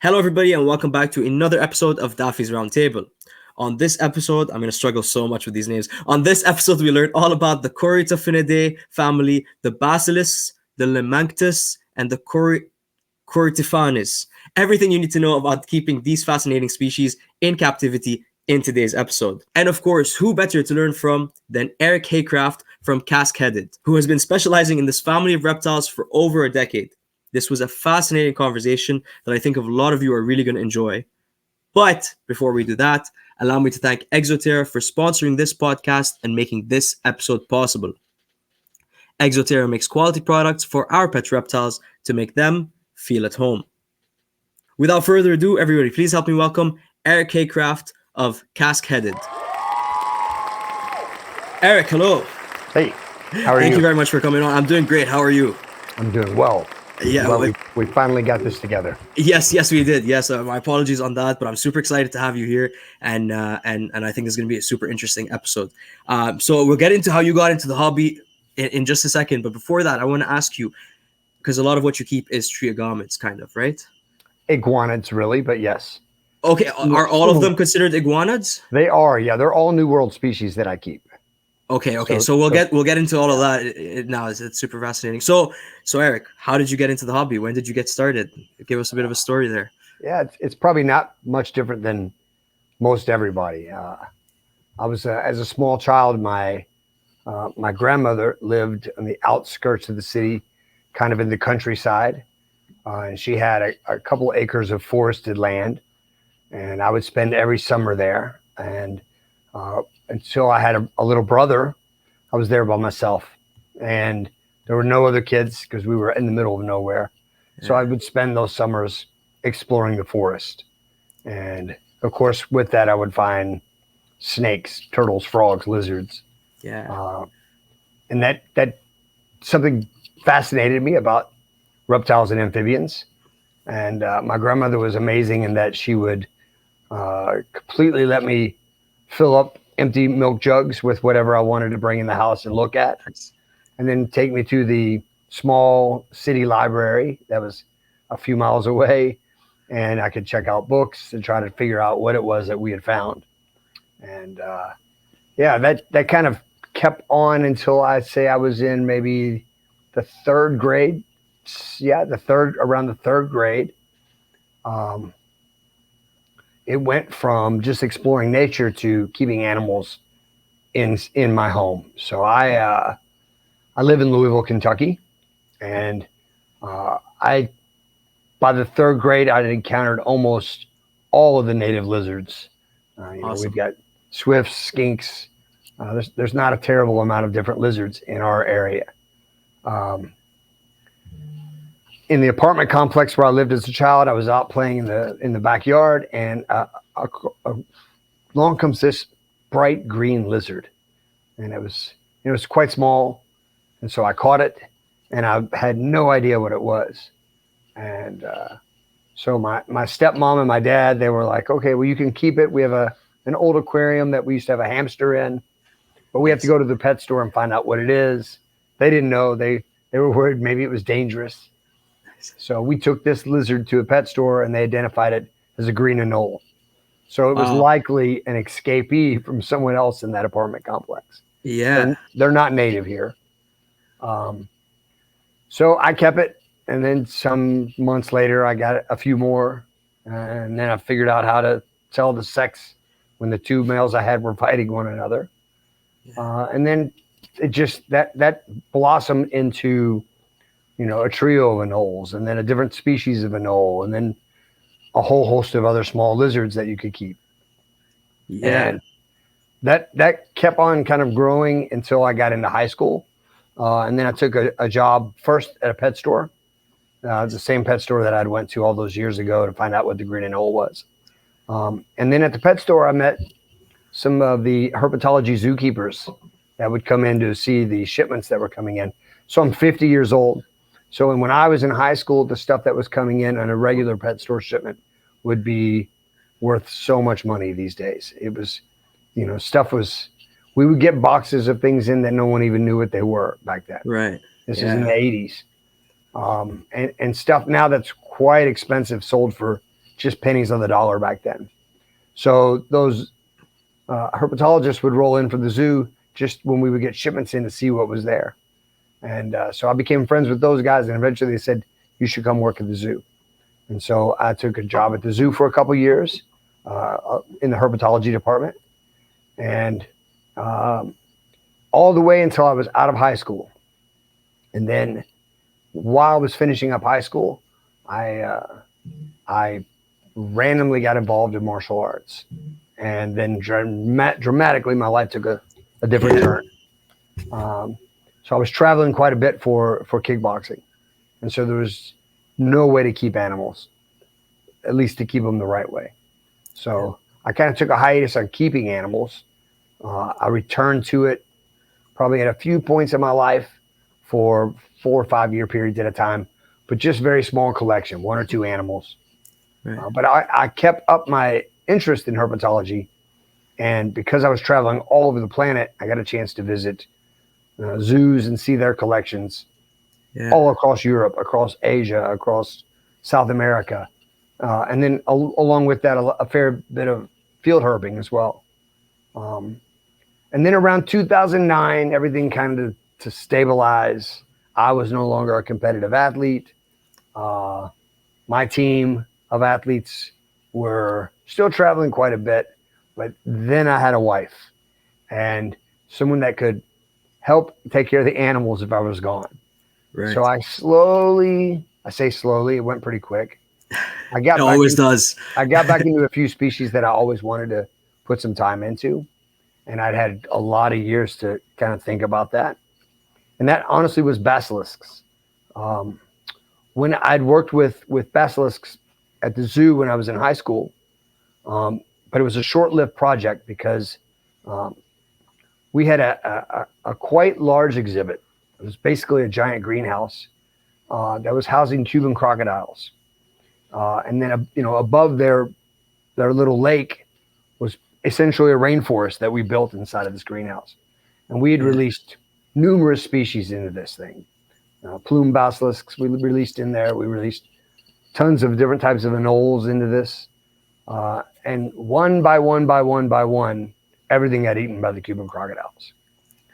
Hello, everybody, and welcome back to another episode of Daffy's Roundtable. On this episode, I'm going to struggle so much with these names. On this episode, we learned all about the Corytophanidae family, the Basilisks, the Laemanctus, and the Corytophanes. Everything you need to know about keeping these fascinating species in captivity in today's episode. And of course, who better to learn from than Eric Haycraft from Casqueheaded, who has been specializing in this family of reptiles for over a decade. This was a fascinating conversation that I think a lot of you are really going to enjoy. But before we do that, allow me to thank Exoterra for sponsoring this podcast and making this episode possible. Exoterra makes quality products for our pet reptiles to make them feel at home. Without further ado, everybody, please help me welcome Eric Haycraft of Casqueheaded. Eric, hello. Hey, how are you? Thank you very much for coming on. I'm doing great. How are you? I'm doing well. Yeah, well, we finally got this together. Yes, we did. Yes, my apologies on that, but I'm super excited to have you here, and I think it's going to be a super interesting episode. So we'll get into how you got into the hobby in just a second, but before that, I want to ask you, because a lot of what you keep is triagonids, kind of, right? Iguanids, really, but yes. Okay, are all of them considered iguanids? They are, yeah. They're all New World species that I keep. Okay. So we'll get into all of that now. It's super fascinating. So Eric, how did you get into the hobby? When did you get started? Give us a bit of a story there. Yeah, it's probably not much different than most everybody. I was as a small child, my grandmother lived on the outskirts of the city, kind of in the countryside, and she had a couple acres of forested land, and I would spend every summer there. And until I had a little brother, I was there by myself, and there were no other kids because we were in the middle of nowhere. Yeah. So I would spend those summers exploring the forest. And of course, with that, I would find snakes, turtles, frogs, lizards. Yeah. And that something fascinated me about reptiles and amphibians. And my grandmother was amazing in that she would completely let me fill up empty milk jugs with whatever I wanted to bring in the house and look at, and then take me to the small city library that was a few miles away, and I could check out books and try to figure out what it was that we had found. And that kind of kept on until I'd say I was in maybe the third grade. Yeah, around the third grade. It went from just exploring nature to keeping animals in my home. So I live in Louisville, Kentucky, and by the third grade, I had encountered almost all of the native lizards. Awesome. We've got swifts, skinks. There's not a terrible amount of different lizards in our area. In the apartment complex where I lived as a child, I was out playing in the backyard, and along comes this bright green lizard, and it was quite small, and so I caught it, and I had no idea what it was, and so my stepmom and my dad, they were like, okay, well, you can keep it. We have an old aquarium that we used to have a hamster in, but we have to go to the pet store and find out what it is. They didn't know. They were worried maybe it was dangerous. So we took this lizard to a pet store, and they identified it as a green anole. So it was likely an escapee from someone else in that apartment complex. Yeah. They're not native here. So I kept it, and then some months later, I got a few more, and then I figured out how to tell the sex when the two males I had were fighting one another. And then it just that blossomed into a trio of anoles, and then a different species of anole, and then a whole host of other small lizards that you could keep. Yeah. And that kept on kind of growing until I got into high school. And then I took a job first at a pet store, the same pet store that I'd went to all those years ago to find out what the green anole was. And then at the pet store, I met some of the herpetology zookeepers that would come in to see the shipments that were coming in. So I'm 50 years old. So when I was in high school, the stuff that was coming in on a regular pet store shipment would be worth so much money these days. It was, we would get boxes of things in that no one even knew what they were back then. Right. This is in the 80s. And stuff now that's quite expensive sold for just pennies on the dollar back then. So those herpetologists would roll in for the zoo just when we would get shipments in to see what was there. And so I became friends with those guys, and eventually they said, you should come work at the zoo. And so I took a job at the zoo for a couple of years in the herpetology department. And all the way until I was out of high school. And then while I was finishing up high school, I randomly got involved in martial arts. And then dramatically, my life took a different turn. So I was traveling quite a bit for kickboxing. And so there was no way to keep animals, at least to keep them the right way. So I kind of took a hiatus on keeping animals. I returned to it probably at a few points in my life for 4 or 5 year periods at a time, but just very small collection, 1 or 2 animals. Right. But I kept up my interest in herpetology. And because I was traveling all over the planet, I got a chance to visit zoos and see their collections all across Europe, across Asia, across South America. And then along with that, a fair bit of field herping as well. And then around 2009, everything kind of to stabilize. I was no longer a competitive athlete. My team of athletes were still traveling quite a bit, but then I had a wife and someone that could help take care of the animals if I was gone. Right. So I say slowly, it went pretty quick. It always does. I got back into a few species that I always wanted to put some time into. And I'd had a lot of years to kind of think about that. And that honestly was basilisks. When I'd worked with basilisks at the zoo when I was in high school, but it was a short-lived project because we had a quite large exhibit. It was basically a giant greenhouse that was housing Cuban crocodiles. And then, above their little lake was essentially a rainforest that we built inside of this greenhouse. And we had released numerous species into this thing. Plume basilisks we released in there. We released tons of different types of anoles into this. And one by one, everything got eaten by the Cuban crocodiles.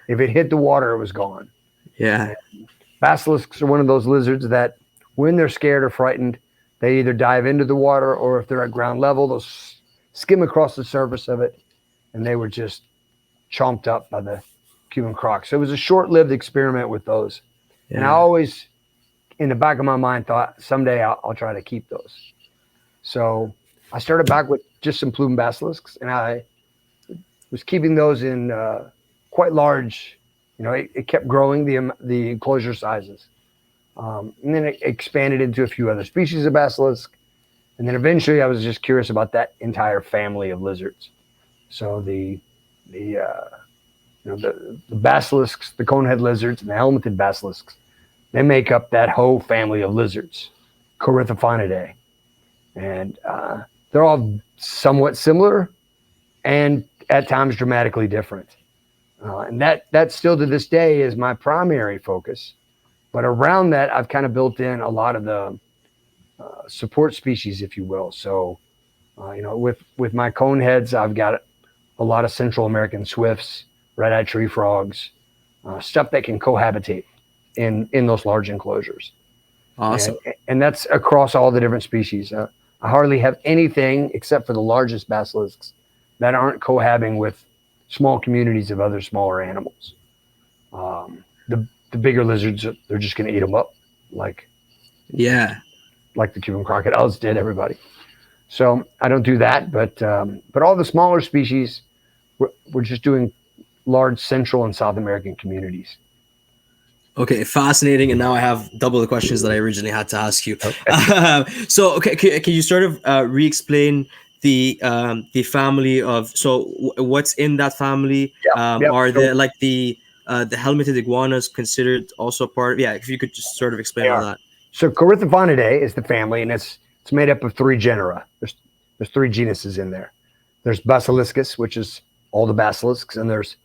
If it hit the water, it was gone. Yeah. And basilisks are one of those lizards that when they're scared or frightened, they either dive into the water, or if they're at ground level, they'll skim across the surface of it, and they were just chomped up by the Cuban croc. So it was a short-lived experiment with those. Yeah. And I always, in the back of my mind, thought someday I'll try to keep those. So I started back with just some plume basilisks, and I was keeping those in quite large. It kept growing the enclosure sizes. And then it expanded into a few other species of basilisk. And then eventually I was just curious about that entire family of lizards. So the basilisks, the conehead lizards, and the helmeted basilisks, they make up that whole family of lizards, Corytophanidae. And they're all somewhat similar and at times dramatically different. And that still to this day is my primary focus. But around that, I've kind of built in a lot of the support species, if you will. So, with my coneheads, I've got a lot of Central American swifts, red-eyed tree frogs, stuff that can cohabitate in those large enclosures. Awesome. And that's across all the different species. I hardly have anything except for the largest basilisks that aren't cohabiting with small communities of other smaller animals. The bigger lizards, they're just going to eat them up like the Cuban crocodiles did everybody. So I don't do that, but all the smaller species, we're just doing large Central and South American communities. Okay, fascinating. And now I have double the questions that I originally had to ask you. Okay. Can you sort of re-explain the family of? So what's in that family? Are the helmeted iguanas considered also part of? Yeah, if you could just sort of explain all that. So Corytophanidae is the family, and it's made up of 3 genera. There's 3 genuses in there. There's Basiliscus, which is all the basilisks, and there's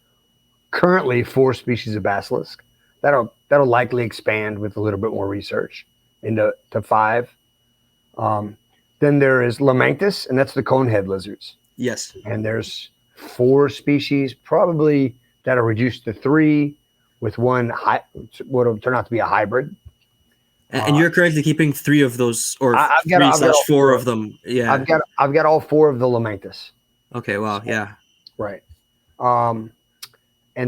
currently 4 species of basilisk. That'll likely expand with a little bit more research into 5. Then there is Laemanctus, and that's the conehead lizards. Yes. And there's 4 species, probably that are reduced to 3, with one what will turn out to be a hybrid. And you're currently keeping 3 of those, or I've got 3 I've got slash all 4 of them. Yeah. I've got all 4 of the Laemanctus. Okay. Wow. Yeah. Right. And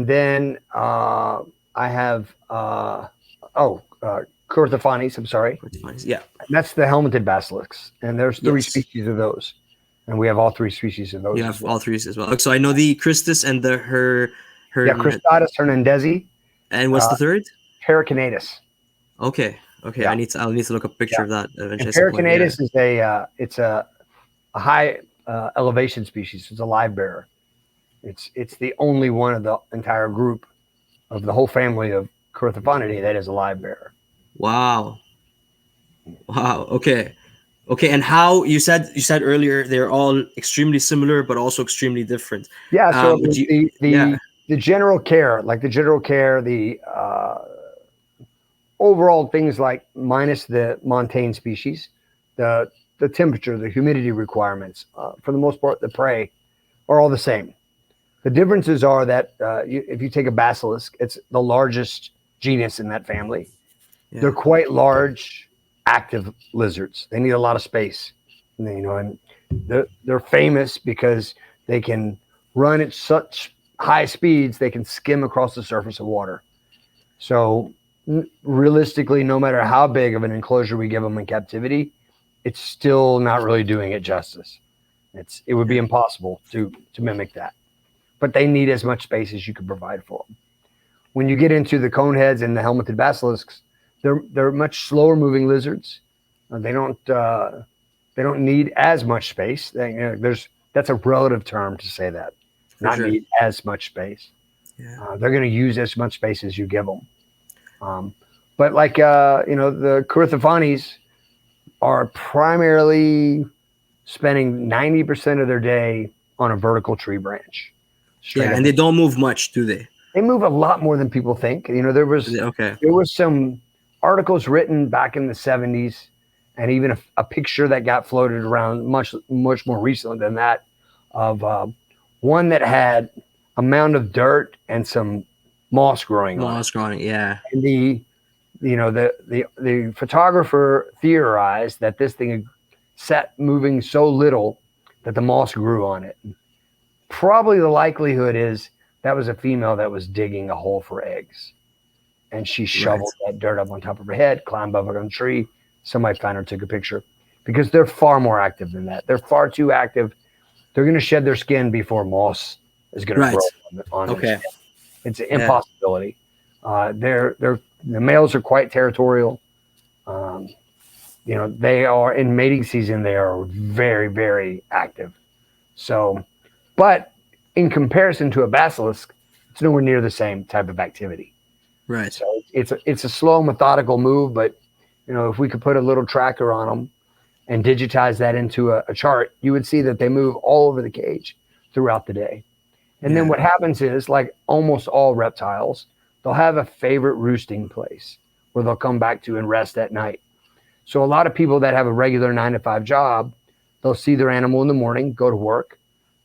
then I have Corytophanes. I'm sorry. Yeah. And that's the helmeted basilisks, and there's 3 Yes. species of those, and we have all 3 species of those. You have all 3 as well. So I know the Christus and the her. Yeah, Cristatus hernandezi. And what's the third? Pericinatus. Okay. Okay. Yeah. I'll need to look up a picture of that eventually. Pericinatus is it's a high elevation species. It's a live bearer. It's the only one of the entire group of the whole family of Corytophanidae that is a live bearer. Wow. Wow. Okay. Okay. And how you said earlier they're all extremely similar but also extremely different. Yeah. So the general care, the overall things like minus the montane species, the temperature, the humidity requirements, for the most part, the prey are all the same. The differences are that if you take a basilisk, it's the largest genus in that family. Yeah. They're quite large, active lizards. They need a lot of space, and they're famous because they can run at such high speeds they can skim across the surface of water. So realistically, no matter how big of an enclosure we give them in captivity, it's still not really doing it justice. It would be impossible to mimic that. But they need as much space as you can provide for them. When you get into the coneheads and the helmeted basilisks, they're much slower moving lizards. They don't need as much space. That's a relative term to say that. Not need as much space. Yeah. They're going to use as much space as you give them. But like the Corytophanes are primarily spending 90% of their day on a vertical tree branch. Yeah, and they don't move much, do they? They move a lot more than people think. There was some articles written back in the 70s, and even a picture that got floated around much more recently than that, of one that had a mound of dirt and some moss growing on it. Yeah. And the photographer theorized that this thing had sat moving so little that the moss grew on it. Probably the likelihood is that was a female that was digging a hole for eggs, and she shoveled that dirt up on top of her head, climbed up on a tree. Somebody found her, took a picture, because they're far more active than that. They're far too active. They're going to shed their skin before moss is going to grow on their skin. It's an impossibility. The males are quite territorial. They are in mating season. They are very, very active. So, but in comparison to a basilisk, it's nowhere near the same type of activity. Right. So it's a slow, methodical move. But if we could put a little tracker on them and digitize that into a chart, you would see that they move all over the cage throughout the day. And then what happens is, like almost all reptiles, they'll have a favorite roosting place where they'll come back to and rest at night. So a lot of people that have a regular 9-to-5 job, they'll see their animal in the morning, go to work.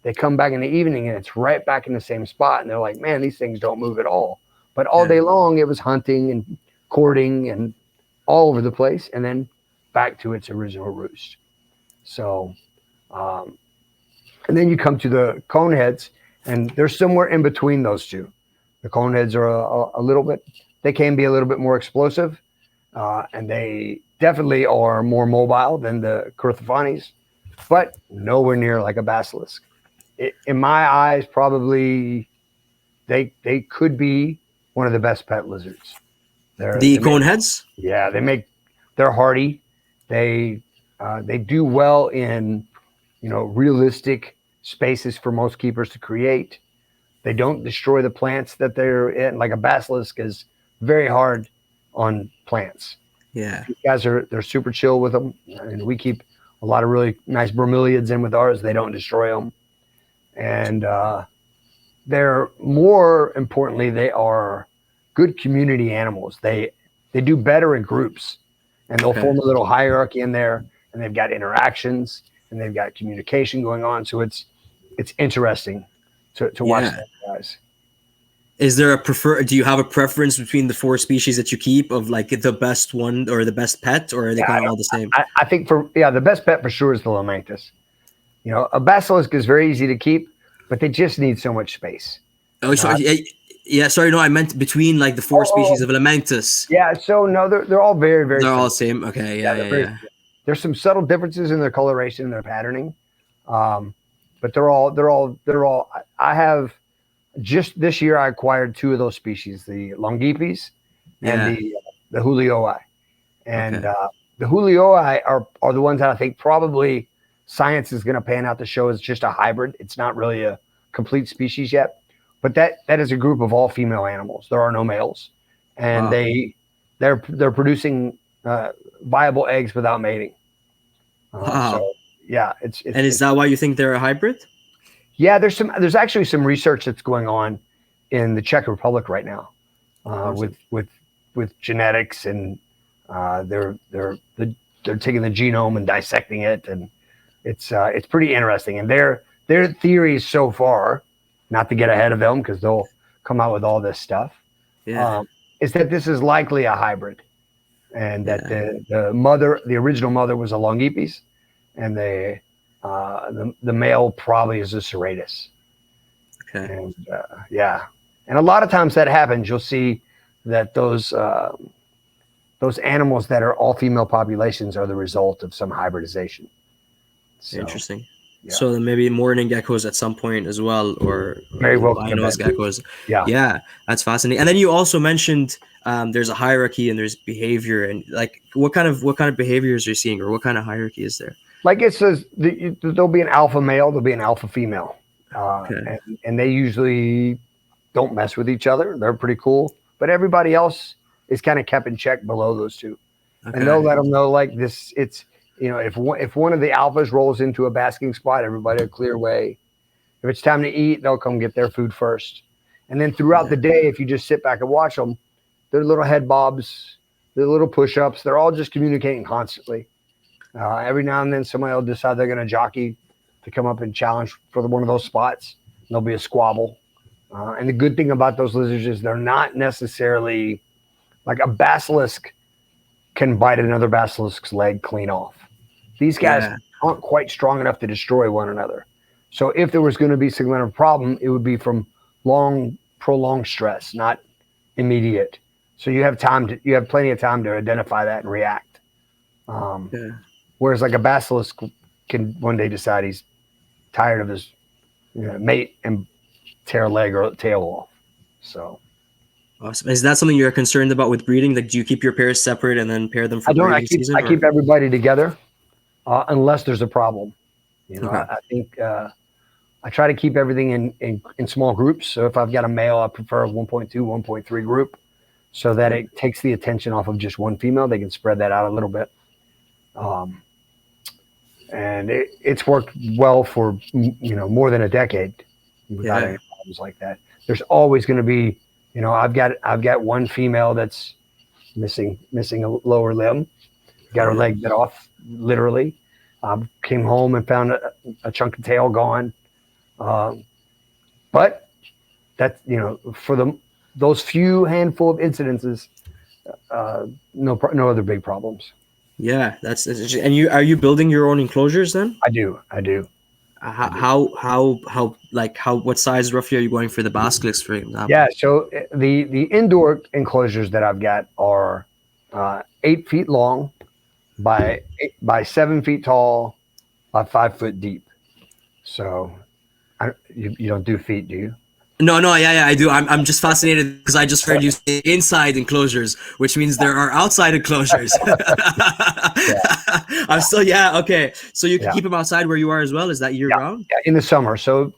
They come back in the evening and it's right back in the same spot. And they're like, man, these things don't move at all. But all day long, it was hunting and courting and all over the place, and then back to its original roost. So, and then you come to the coneheads, and they're somewhere in between those two. The coneheads are a little bit, they can be a little bit more explosive, and they definitely are more mobile than the Corytophanes, but nowhere near like a basilisk. In my eyes, probably they could be one of the best pet lizards. The coneheads? Yeah, they're hardy. They do well in realistic spaces for most keepers to create. They don't destroy the plants that they're in. Like a basilisk is very hard on plants. Yeah, these guys they're super chill with them, and we keep a lot of really nice bromeliads in with ours. They don't destroy them, and they're more importantly, they are good community animals. They do better in groups, and they'll form a little hierarchy in there, and they've got interactions, and they've got communication going on. So it's interesting to watch Yeah. those guys. Is there do you have a preference between the 4 species that you keep of like the best one or the best pet, or are they kind of all the same? I think the best pet for sure is the Laemanctus. You know, a basilisk is very easy to keep, but they just need so much space. Oh, sorry. Yeah, sorry. No, I meant between like the 4 species of Laemanctus. Yeah, so no, they're all very, very They're similar. all same. Okay, yeah. There's some subtle differences in their coloration and their patterning, but they're all. I have just this year I acquired 2 of those species, the Longipes and the Hulioi, and the Hulioi are the ones that I think probably science is going to pan out to show is just a hybrid. It's not really a complete species yet, but that is a group of all female animals. There are no males, and they're producing viable eggs without mating. So yeah, it's and is that why you think they're a hybrid? Yeah, there's actually some research that's going on in the Czech Republic right now with genetics, and they're taking the genome and dissecting it, and it's pretty interesting. And their theories so far, not to get ahead of them because they'll come out with all this stuff, is that this is likely a hybrid, and that the original mother was a Longipes, and the male probably is a serratus. Okay. And and a lot of times that happens. You'll see that those animals that are all female populations are the result of some hybridization. So, interesting. Yeah. So then maybe mourning geckos at some point as well, or very well albinose geckos. Yeah, that's fascinating. And then you also mentioned there's a hierarchy and there's behavior, and like what kind of behaviors you're seeing, or what kind of hierarchy is there? Like it says, there'll be an alpha male, there'll be an alpha female, and they usually don't mess with each other. They're pretty cool, but everybody else is kind of kept in check below those two, and they'll let them know like this. It's if one of the alphas rolls into a basking spot, everybody will clear away. If it's time to eat, they'll come get their food first, and then throughout the day, if you just sit back and watch them, their little head bobs, their little push-ups, they're all just communicating constantly. Every now and then somebody will decide they're going to jockey to come up and challenge for one of those spots. There'll be a squabble. And the good thing about those lizards is they're not necessarily like a basilisk can bite another basilisk's leg clean off. These guys aren't quite strong enough to destroy one another. So if there was going to be some kind of problem, it would be from long, prolonged stress, not immediate. So you have plenty of time to identify that and react. Whereas like a basilisk can one day decide he's tired of his mate and tear a leg or tail off. So awesome. Is that something you're concerned about with breeding? Like, do you keep your pairs separate and then pair them for breeding season? I keep everybody together unless there's a problem. I think I try to keep everything in small groups. So if I've got a male, I prefer a 1.2, 1.3 group so that it takes the attention off of just one female. They can spread that out a little bit. And it's worked well for more than a decade without any problems like that. There's always going to be, I've got one female that's missing a lower limb, got her leg bit off literally. Came home and found a chunk of tail gone. But that's for those few handful of incidences, no other big problems. Yeah, that's interesting. And are you building your own enclosures then? I do. What size roughly are you going for the basilisks, for example? Yeah, so the indoor enclosures that I've got are 8 feet long by 7 feet tall by 5 foot deep. So you don't do feet, do you? No, yeah, I do. I'm just fascinated because I just heard you say inside enclosures, which means there are outside enclosures. I'm still, okay. So you can keep them outside where you are as well? Is that year round? Yeah, in the summer. So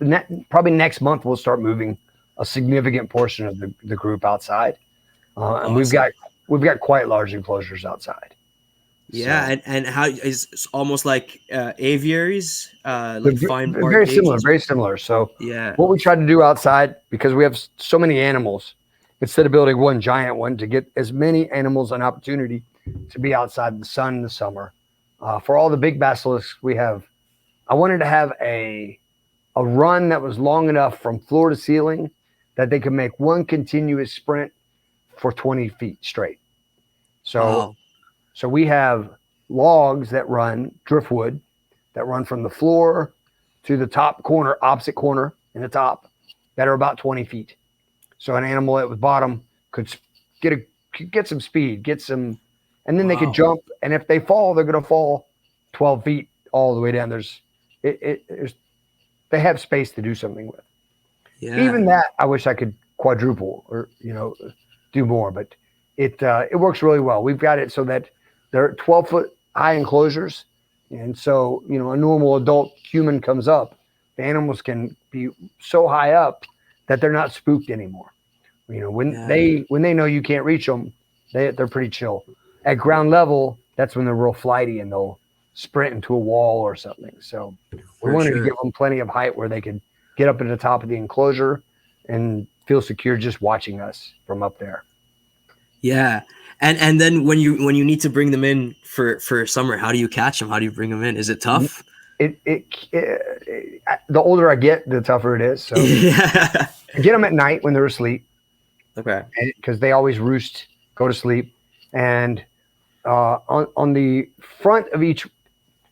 probably next month we'll start moving a significant portion of the group outside. And we've got quite large enclosures outside. Yeah, so. and how is it's almost like aviaries, very similar. So what we try to do outside, because we have so many animals, instead of building one giant one, to get as many animals an opportunity to be outside in the sun in the summer, For all the big basilisks, I wanted to have a run that was long enough from floor to ceiling that they could make one continuous sprint for 20 feet straight. So Wow. we have logs that run, driftwood, that run from the floor to the top corner, opposite corner in the top, that are about 20 feet. So an animal at the bottom could get some speed, and then they could Wow. jump. And if they fall, they're going to fall 12 feet all the way down. They have space to do something with. Yeah. Even that, I wish I could quadruple or do more, but it works really well. We've got it so that they're 12-foot high enclosures, and so a normal adult human comes up, the animals can be so high up that they're not spooked anymore. When Yeah. they know you can't reach them, they're pretty chill. At ground level, that's when they're real flighty and they'll sprint into a wall or something. So we For wanted to sure. give them plenty of height where they could get up to the top of the enclosure and feel secure just watching us from up there. Yeah. And then when you need to bring them in for summer, how do you catch them? How do you bring them in? Is it tough? The older I get, the tougher it is. So Yeah. I get them at night when they're asleep Okay. because they always roost, go to sleep, and on the front of each.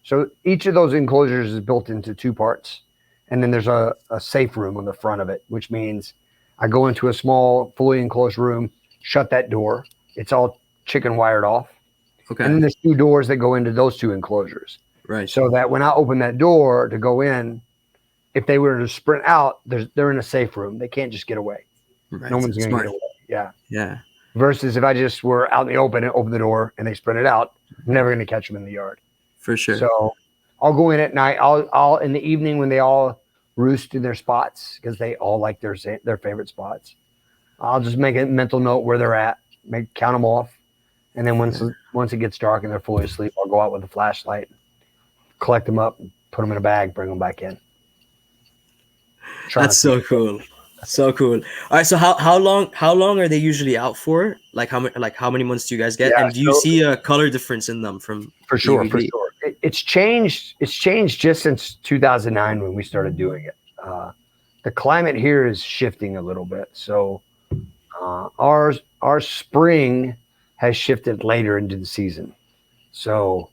So each of those enclosures is built into two parts, and then there's a safe room on the front of it, which means I go into a small, fully enclosed room, shut that door. It's all chicken wired off. Okay. And then there's two doors that go into those two enclosures. Right. So that when I open that door to go in, if they were to sprint out, they're in a safe room. They can't just get away. Right. No one's going to Smart. get away. Yeah. Yeah. Versus if I just were out in the open and open the door and they sprinted out, I'm never going to catch them in the yard. For sure. So I'll go in at night. I'll in the evening when they all roost in their spots because they all like their favorite spots. I'll just make a mental note where they're at, count them off, and then once it gets dark and they're fully asleep, I'll go out with a flashlight, collect them up, put them in a bag, bring them back in. That's so cool. So cool. All right. So how long are they usually out for? Like how many months do you guys get? Yeah, and do you see a color difference in them from For sure. DVD? It's changed. It's changed just since 2009 when we started doing it. The climate here is shifting a little bit. So our spring has shifted later into the season. So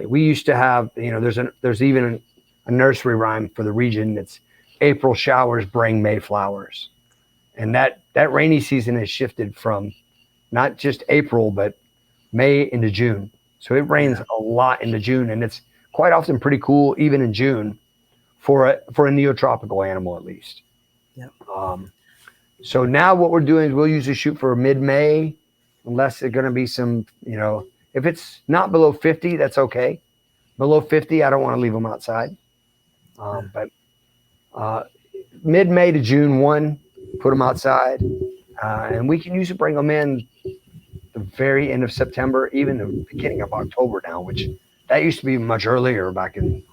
we used to have, there's even a nursery rhyme for the region that's April showers bring May flowers. And that rainy season has shifted from not just April, but May into June. So it rains a lot into June, and it's quite often pretty cool even in June for a neotropical animal at least. Yeah. So now what we're doing is we'll usually shoot for mid-May, unless there's going to be some, if it's not below 50, that's okay. Below 50, I don't want to leave them outside. But mid-May to June 1, put them outside. And we can usually bring them in the very end of September, even the beginning of October now, which that used to be much earlier back in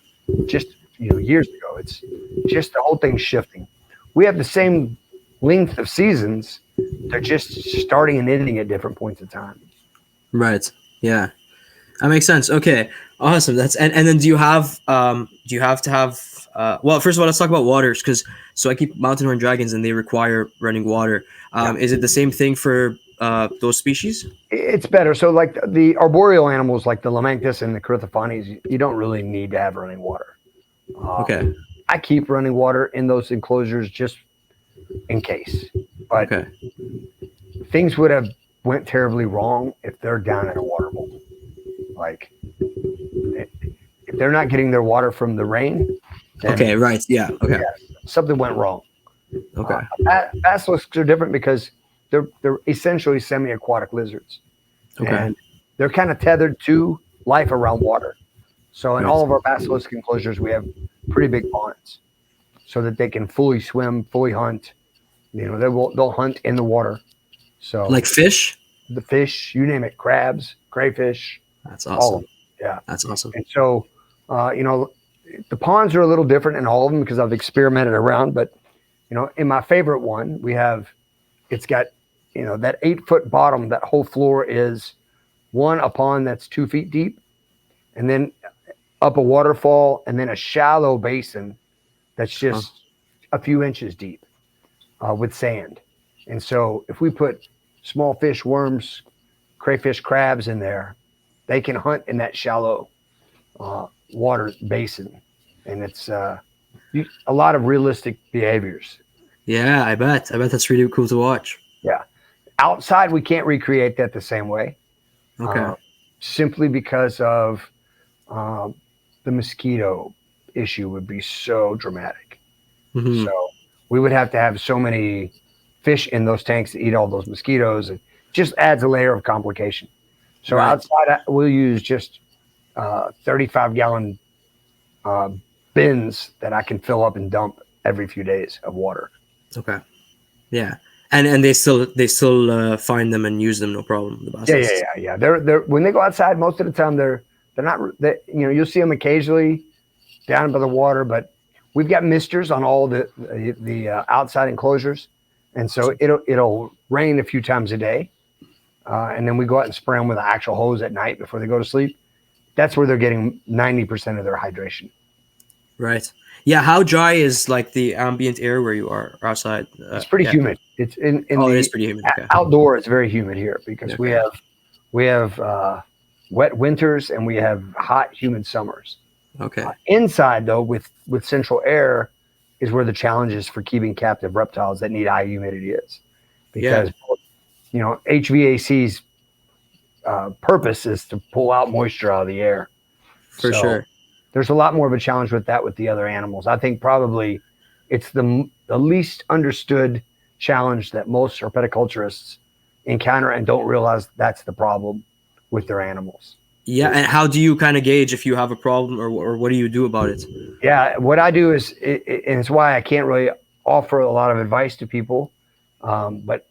just years ago. It's just the whole thing's shifting. We have the same length of seasons. They're just starting and ending at different points in time. Right. Yeah. That makes sense. Okay. Awesome. And then do you have to have well, first of all, let's talk about waters so I keep mountain horn dragons and they require running water. Is it the same thing for those species? It's better. So like the arboreal animals like the Laemanctus and the Corytophanes, you don't really need to have running water. Okay. I keep running water in those enclosures just in case. But things would have went terribly wrong if they're down in a water bowl. Like if they're not getting their water from the rain. Okay. Right. Yeah. Okay. Yeah, something went wrong. Okay. Basilisks are different because they're essentially semi-aquatic lizards. Okay. And they're kind of tethered to life around water. So in all of our basilisk enclosures, we have pretty big ponds so that they can fully swim, fully hunt. They'll hunt in the water. So like fish? The fish, you name it, crabs, crayfish. That's awesome. All of them. Yeah. That's awesome. And so, the ponds are a little different in all of them because I've experimented around. But, in my favorite one, it's got, that 8-foot bottom, that whole floor is a pond that's 2 feet deep. and then up a waterfall, and then a shallow basin that's just a few inches deep with sand. And so if we put small fish, worms, crayfish, crabs in there, they can hunt in that shallow water basin. And it's a lot of realistic behaviors. Yeah, I bet that's really cool to watch. Yeah. Outside, we can't recreate that the same way. Okay. Simply because of the mosquito issue would be so dramatic. Mm-hmm. So we would have to have so many fish in those tanks to eat all those mosquitoes. It just adds a layer of complication. So outside, we'll use just 35-gallon bins that I can fill up and dump every few days of water. Okay. Yeah. And they still find them and use them, no problem. The basilisks. Yeah. They're when they go outside, most of the time they're not. You'll see them occasionally down by the water, but we've got misters on all the outside enclosures, and so it'll rain a few times a day, and then we go out and spray them with an actual hose at night before they go to sleep. That's where they're getting 90% of their hydration. Right. Yeah. How dry is like the ambient air where you are outside? It's pretty humid. It's it is pretty humid. Okay. Outdoor, it's very humid here because we have wet winters and we have hot, humid summers. Okay. Inside, though, with central air is where the challenge is for keeping captive reptiles that need high humidity is. Because, HVAC's purpose is to pull out moisture out of the air. For sure. There's a lot more of a challenge with that with the other animals. I think probably it's the least understood challenge that most herpetoculturists encounter and don't realize that's the problem with their animals. Yeah, and how do you kind of gauge if you have a problem, or what do you do about it? Yeah, what I do is, and it's why I can't really offer a lot of advice to people, but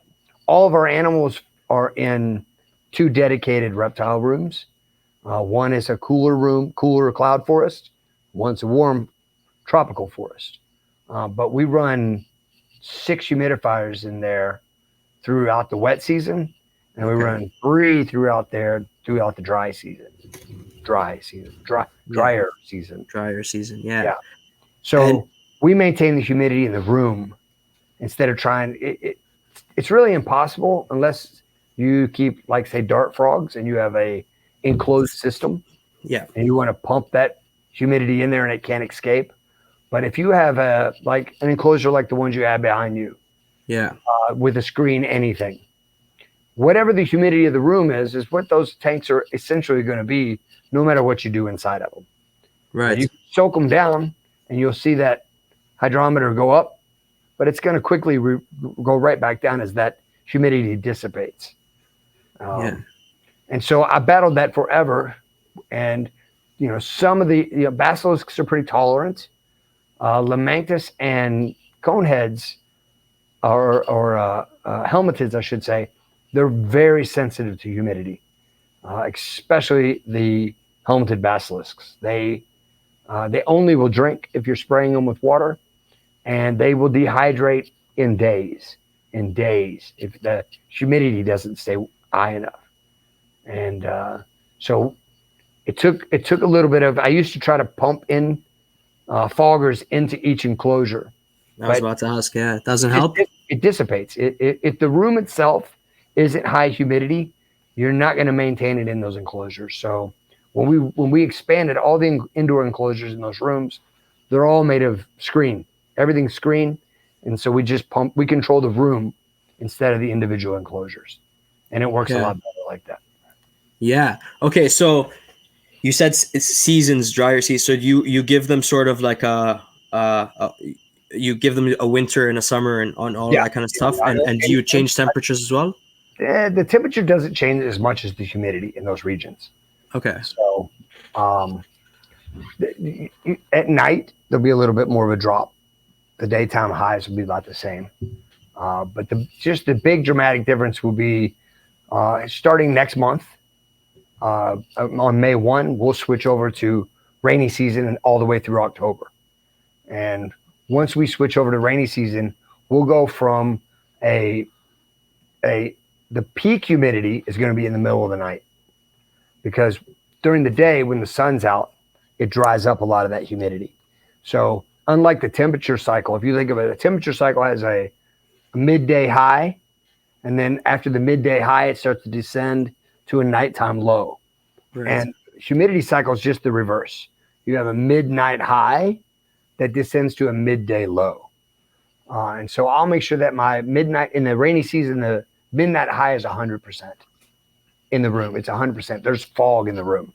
all of our animals are in 2 dedicated reptile rooms. One is a cooler cloud forest. One's a warm tropical forest. But we run 6 humidifiers in there throughout the wet season, and we run 3 throughout the drier season. Yeah. So we maintain the humidity in the room instead of trying. It's really impossible unless you keep, like, say, dart frogs, and you have a enclosed system. Yeah. And you want to pump that humidity in there and it can't escape. But if you have an enclosure like the ones you have behind you, with a screen, anything, whatever the humidity of the room is what those tanks are essentially going to be, no matter what you do inside of them. Right. You soak them down, and you'll see that hydrometer go up, but it's going to quickly go right back down as that humidity dissipates. And so I battled that forever. And, some of the basilisks are pretty tolerant. Laemanctus and coneheads, or helmetids, I should say, they're very sensitive to humidity, especially the helmeted basilisks. They only will drink if you're spraying them with water, and they will dehydrate in days if the humidity doesn't stay high enough. And so it took a little bit of. I used to try to pump in foggers into each enclosure. I was about to ask. Yeah, it doesn't help. It dissipates. If the room itself isn't high humidity, you're not going to maintain it in those enclosures. So when we expanded all the indoor enclosures in those rooms, they're all made of screen. Everything's screen, and so we control the room instead of the individual enclosures, and it works a lot better like that. Yeah. Okay. So you said it's seasons, drier seasons. So you give them sort of like you give them a winter and a summer and on all that kind of stuff. And do you change temperatures as well? The temperature doesn't change as much as the humidity in those regions. Okay. So at night, there'll be a little bit more of a drop. The daytime highs will be about the same. But the big dramatic difference will be starting next month. On May 1, we'll switch over to rainy season and all the way through October. And once we switch over to rainy season, we'll go from the peak humidity is going to be in the middle of the night, because during the day when the sun's out, it dries up a lot of that humidity. So unlike the temperature cycle, if you think of it, a temperature cycle has a midday high, and then after the midday high, it starts to descend to a nighttime low. Right. And humidity cycle is just the reverse. You have a midnight high that descends to a midday low. And so I'll make sure that my midnight, in the rainy season, the midnight high is 100% in the room. It's 100%. There's fog in the room.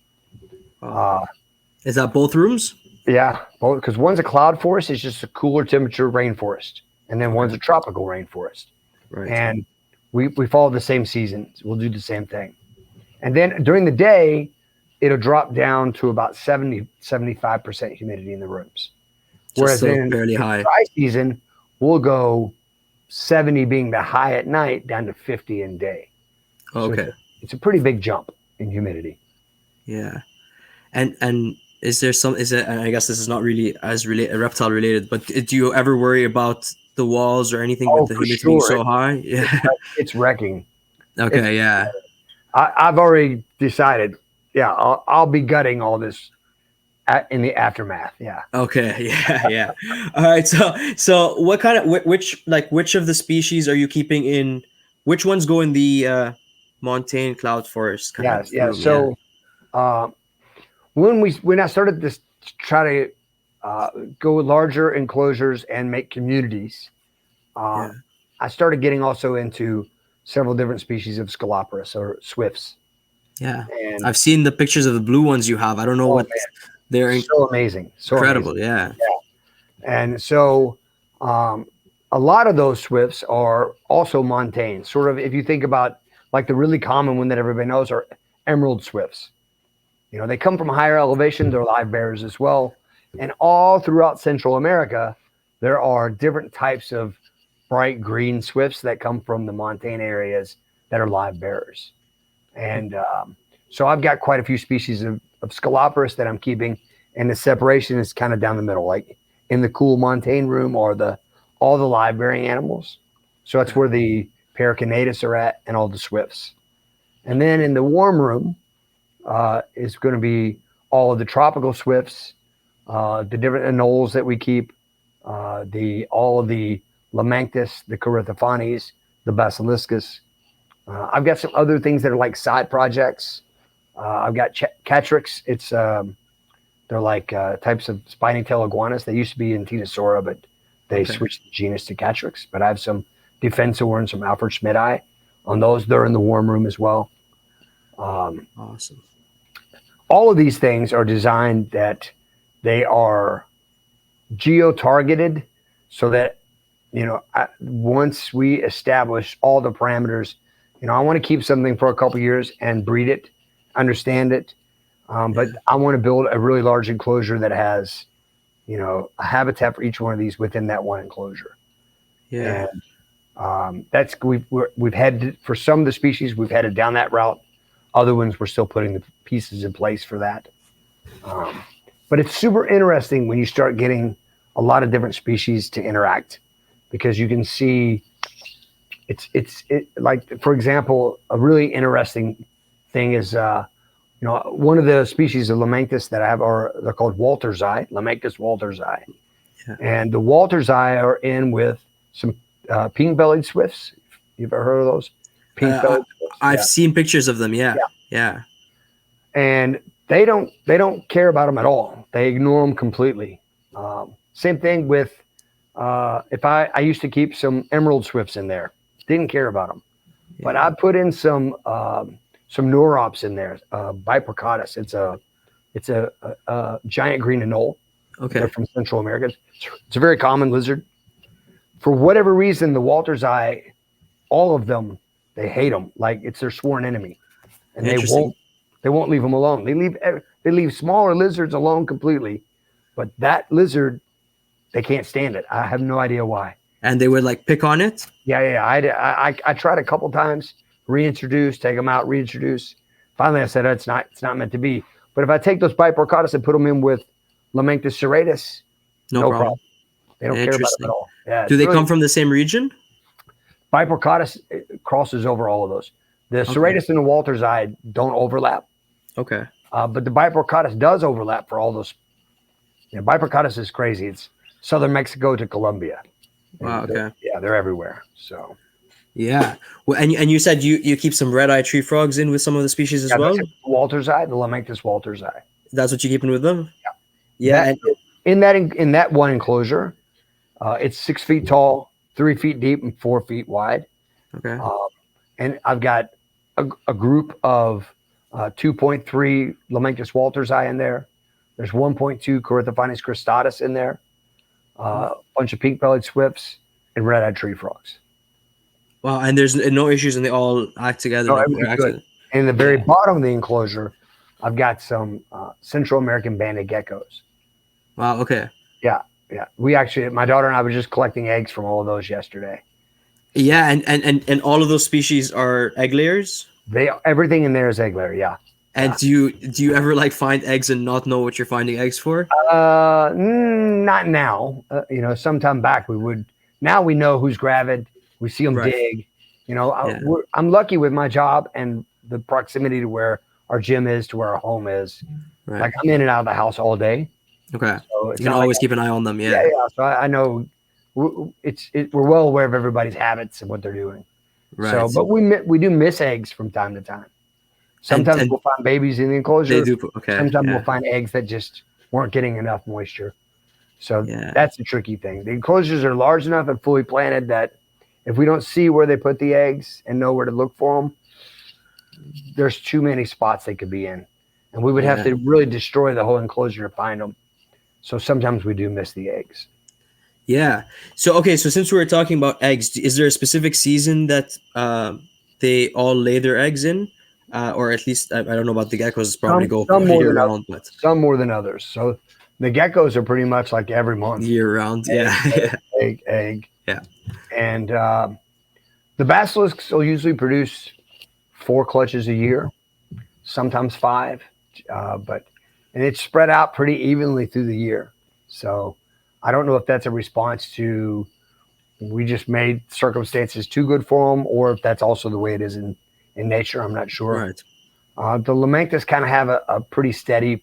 Is that both rooms? Yeah, both, because one's a cloud forest, it's just a cooler temperature rainforest. And then one's a tropical rainforest. Right. And we follow the same seasons. We'll do the same thing. And then during the day, it'll drop down to about 75% humidity in the rooms. Whereas then fairly high. Dry season, we'll go 70 being the high at night down to 50 in day. Okay. So it's a pretty big jump in humidity. Yeah. And is there some, and I guess this is not really as reptile related, but do you ever worry about the walls or anything with the humidity being so high? Yeah. It's wrecking. Okay. Yeah. I've already decided, I'll be gutting all this in the aftermath. Yeah. Okay. Yeah. Yeah. All right. So what kind of, which of the species are you keeping in, which ones go in the montane cloud forest kind of room? So when I started this, to try to go with larger enclosures and make communities, I started getting also into several different species of Scolopus or swifts. Yeah, and I've seen the pictures of the blue ones you have. I don't know what they're so amazing, so incredible. Amazing. Yeah, and so a lot of those swifts are also montane. Sort of, if you think about like the really common one that everybody knows are emerald swifts. You know, they come from higher elevation. They're live bearers as well, and all throughout Central America, there are different types of bright green swifts that come from the montane areas that are live bearers. And so I've got quite a few species of Scolopus that I'm keeping, and the separation is kind of down the middle, like in the cool montane room are all the live bearing animals. So that's where the Paracarinatus are at, and all the swifts. And then in the warm room is going to be all of the tropical swifts, the different anoles that we keep, all of the Laemanctus, the Corytophanes, the Basiliscus. I've got some other things that are like side projects. I've got Catrix. It's they're like types of spiny tail iguanas. They used to be in Tenosaura, but they switched the genus to Catrix. But I have some Defensor and some Alfred Schmidti on those. They're in the warm room as well. Awesome. All of these things are designed that they are geo-targeted, so that once we establish all the parameters, I want to keep something for a couple of years and breed it, understand it. But I want to build a really large enclosure that has, a habitat for each one of these within that one enclosure. Yeah. And that's, we've had, for some of the species, we've headed down that route. Other ones, we're still putting the pieces in place for that. But it's super interesting when you start getting a lot of different species to interact, because you can see it's like, for example, a really interesting thing is, one of the species of Laemanctus that I have they're called Walter's Eye, Laemanctus Walter's Eye. Yeah. And the Walter's Eye are in with some pink-bellied swifts. You've ever heard of those? Pink-bellied swifts. I've seen pictures of them. Yeah. And they don't care about them at all. They ignore them completely. Same thing with if I used to keep some emerald swifts in there. Didn't care about them. Yeah. But I put in some neurops in there. Biprocatus. It's a giant green anole. Okay. They're from Central America. It's a very common lizard. For whatever reason, the Walter's Eye, all of them, they hate them. Like it's their sworn enemy, and they won't leave them alone. They leave smaller lizards alone completely, but that lizard, they can't stand it. I have no idea why. And they would like pick on it? Yeah. I tried a couple times, reintroduce, take them out, reintroduce. Finally, I said, it's not meant to be. But if I take those Biprocatus and put them in with Laemanctus serratus, no problem. They don't care about them at all. Yeah, do they come from the same region? Biprocatus crosses over all of those. The serratus and the Walter's Eye don't overlap. Okay. But the Biporcatus does overlap for all those. Biporcatus is crazy. It's southern Mexico to Colombia. Wow. Okay. They're everywhere. So Yeah. Well, and you said you keep some red eye tree frogs in with some of the species as well. Walter's eye, the Laemanctus Walter's eye. That's what you're keeping with them. Yeah. In that one enclosure, it's 6 feet tall, 3 feet deep, and 4 feet wide. Okay. And I've got a group of 2.3 Laemanctus Walter's eye in there. There's 1.2 Corytophanes cristatus in there. A bunch of pink-bellied swifts and red-eyed tree frogs. Wow, and there's no issues, and they all act together. No, everything's good. And in the very bottom of the enclosure, I've got some Central American banded geckos. Wow. Okay. Yeah. We actually, my daughter and I were just collecting eggs from all of those yesterday. Yeah, and all of those species are egg layers. Everything in there is egg layer. Yeah. And do you ever like find eggs and not know what you're finding eggs for? Not now. Sometime back we would. Now we know who's gravid. We see them dig. I'm lucky with my job and the proximity to where our gym is to where our home is. Right. Like I'm in and out of the house all day. Okay. So you can always keep an eye on them. Yeah. Yeah. So I know we're well aware of everybody's habits and what they're doing. Right. So, but we do miss eggs from time to time. Sometimes we'll find babies in the enclosure. They do. Okay. Sometimes we'll find eggs that just weren't getting enough moisture. So that's the tricky thing. The enclosures are large enough and fully planted that if we don't see where they put the eggs and know where to look for them, there's too many spots they could be in. And we would have to really destroy the whole enclosure to find them. So sometimes we do miss the eggs. Yeah. So since we were talking about eggs, is there a specific season that they all lay their eggs in? Or at least, I don't know about the geckos, it's probably some year round, but some more than others. So the geckos are pretty much like every month. Year round, egg. Yeah. And the basilisks will usually produce 4 clutches a year, sometimes 5, and it's spread out pretty evenly through the year. So I don't know if that's a response to we just made circumstances too good for them, or if that's also the way it is in nature. I'm not sure. Right. The Laemanctus kind of have a pretty steady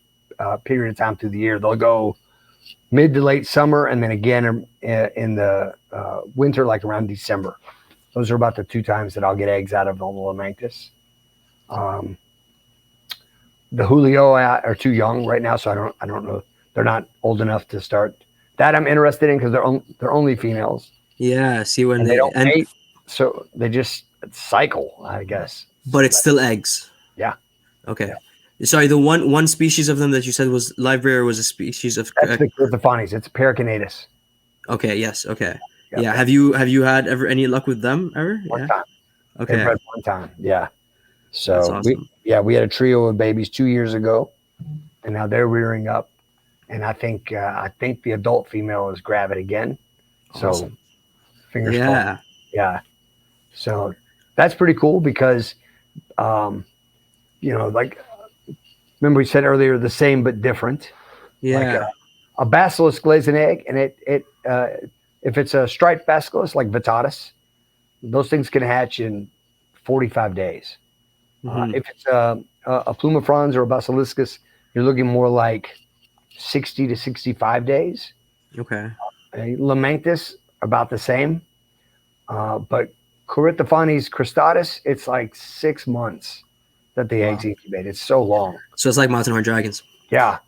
period of time through the year. They'll go mid to late summer, and then again in the winter, like around December. Those are about the 2 times that I'll get eggs out of the Laemanctus. The Julio are too young right now, so I don't know. They're not old enough to start. That I'm interested in because they're only females. Yeah, see when they don't mate, so they just cycle, I guess. But it's still eggs. Yeah. Okay. Yeah. Sorry, the one species of them that you said was live bearer was a species of. That's the Corytophanes. It's Paracarinatus. Okay. Yes. Okay. Yeah. Have you had ever any luck with them ever? One time. Okay. They bred one time. Yeah. So that's awesome. we had a trio of babies 2 years ago, and now they're rearing up, and I think the adult female is gravid again. Awesome. So fingers crossed. Yeah. So that's pretty cool because, like remember we said earlier, the same but different. Yeah. Like a basilisk lays an egg, and it if it's a striped basilisk like Vittatus, those things can hatch in 45 days. Mm-hmm. If it's a plumifrons or a basiliscus, you're looking more like 60 to 65 days. Okay. Laemanctus, about the same. But Corytophanes cristatus, it's like 6 months that the eggs incubate. It's so long. So it's like mountain horn dragons. Yeah.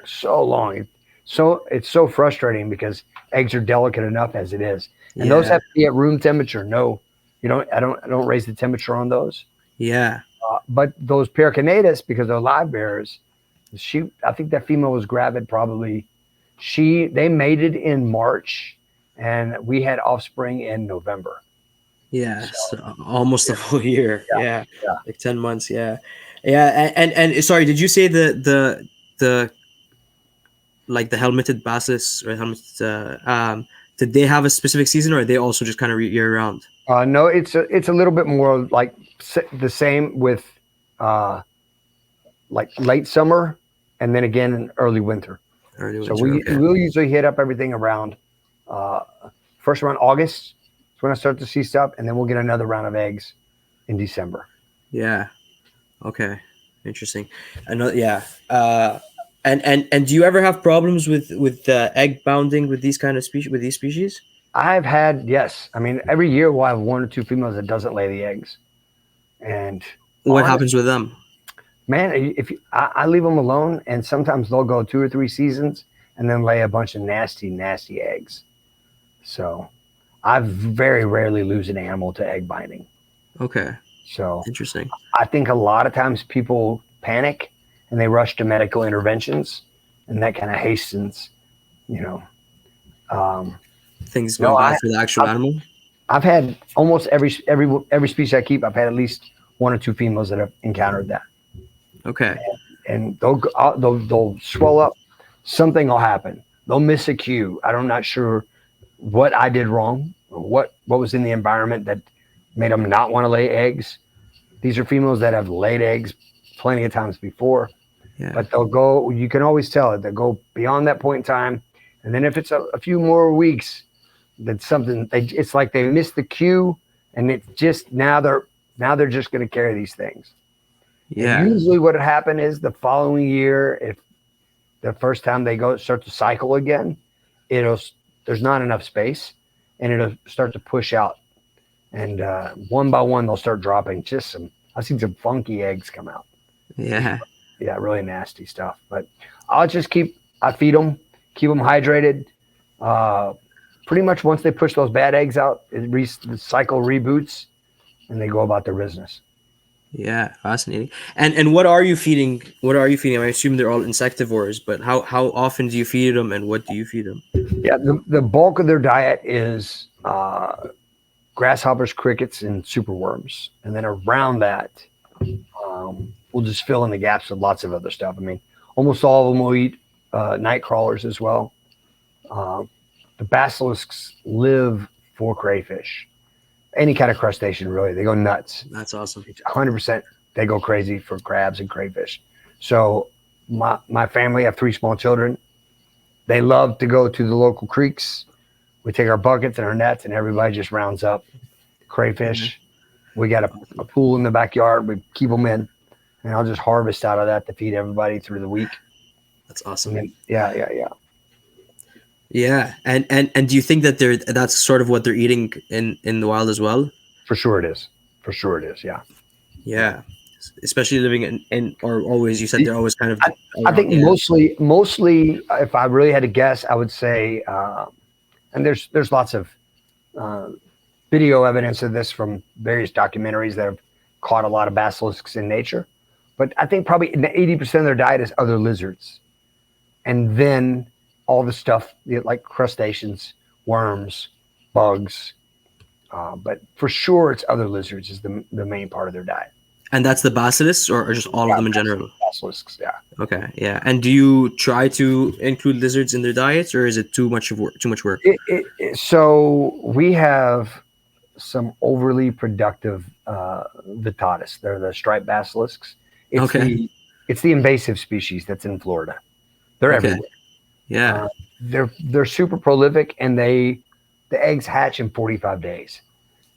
So long. It's so frustrating because eggs are delicate enough as it is, and those have to be at room temperature. No, I don't raise the temperature on those. Yeah. But those Paracarinatus, because they're live bearers, I think that female was gravid probably. They mated in March, and we had offspring in November. Yeah, so almost a full year. Yeah, like 10 months. Yeah. And sorry, did you say the like the helmeted basilisks or helmeted? Did they have a specific season, or are they also just kind of year round? No, it's a little bit more like the same with like late summer and then again in early winter. We'll usually hit up everything around first around August. That's when I start to see stuff, and then we'll get another round of eggs in December. Yeah. Okay. Interesting. Another, yeah. And do you ever have problems with egg bounding with these kind of species with these species? I've had, yes. I mean, every year we'll have one or two females that doesn't lay the eggs. And What honest, happens with them? man, if I leave them alone, and sometimes they'll go 2 or 3 seasons and then lay a bunch of nasty, nasty eggs. So I very rarely lose an animal to egg binding. Okay, So interesting. I think a lot of times people panic and they rush to medical interventions, and that kind of hastens, you know. Um, Things no, going bad for the actual I've, animal. I've had almost every species I keep. I've had at least one or two females that have encountered that, Okay. and they'll swell up. Something will happen. They'll miss a cue. I'm not sure what I did wrong or what was in the environment that made them not want to lay eggs. These are females that have laid eggs plenty of times before, Yeah. but they'll go. You can always tell it. They'll go beyond that point in time, and then if it's a few more weeks, that's something. It's like they missed the cue, and it's just now they're just going to carry these things. And Yeah. usually, what would happen is the following year, if the first time they go start to cycle again, it'll there's not enough space, and it'll start to push out, and one by one they'll start dropping just some. I've seen some funky eggs come out. Yeah. Yeah, really nasty stuff. But I feed them, keep them hydrated. Uh, Pretty much once they push those bad eggs out, the cycle reboots, and they go about their business. Yeah. Fascinating. And what are you feeding? What are you feeding? I assume they're all insectivores, but how often do you feed them, and what do you feed them? Yeah, the bulk of their diet is grasshoppers, crickets, and superworms, and then around that, we'll just fill in the gaps with lots of other stuff. I mean, almost all of them will eat night crawlers as well. Uh, the basilisks live for crayfish, any kind of crustacean. Really, they go nuts. That's awesome. 100%, they go crazy for crabs and crayfish. So my family, I have 3 small children. They love to go to the local creeks. We take our buckets and our nets, and everybody just rounds up crayfish. We got a pool in the backyard. We keep them in, and I'll just harvest out of that to feed everybody through the week. That's awesome. And yeah. Yeah. And do you think that that's sort of what they're eating in the wild as well? For sure it is. For sure it is. Yeah. Yeah. Especially living in or always, you said they're always kind of I think yeah. mostly, if I really had to guess, I would say, and there's lots of video evidence of this from various documentaries that have caught a lot of basilisks in nature. But I think probably 80% of their diet is other lizards, and then all the stuff like crustaceans, worms, bugs. But for sure, it's other lizards is the main part of their diet. And that's the basilisks, or just all of them in general? Basilisks, yeah. Okay, yeah. And do you try to include lizards in their diets, or is it too much work? So we have some overly productive vittatus. They're the striped basilisks. It's the invasive species that's in Florida. They're everywhere. Yeah. They're super prolific, and the eggs hatch in 45 days.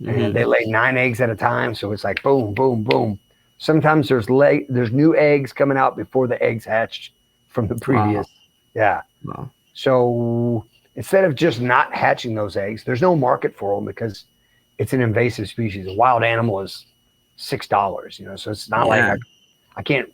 And they lay 9 eggs at a time, so it's like boom, boom, boom. Sometimes there's new eggs coming out before the eggs hatched from the previous. Wow. Yeah. Wow. So instead of just not hatching those eggs, there's no market for them because it's an invasive species. A wild animal is $6, so it's not like I can't.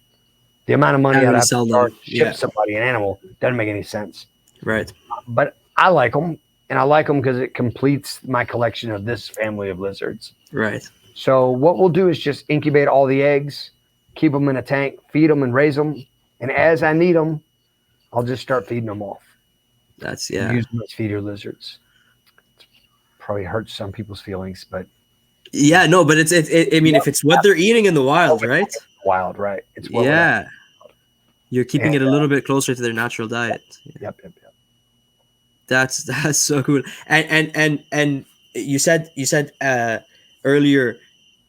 The amount of money I'd have to ship somebody an animal doesn't make any sense. Right. But I like them. And I like them because it completes my collection of this family of lizards. Right. So what we'll do is just incubate all the eggs, keep them in a tank, feed them and raise them. And as I need them, I'll just start feeding them off. That's Use them as feeder lizards. It probably hurts some people's feelings, but yeah, no, but it's I mean, if it's what they're eating in the wild, right? Wild, right? It's you're keeping it a little bit closer to their natural diet. Yep. That's so cool. And you said earlier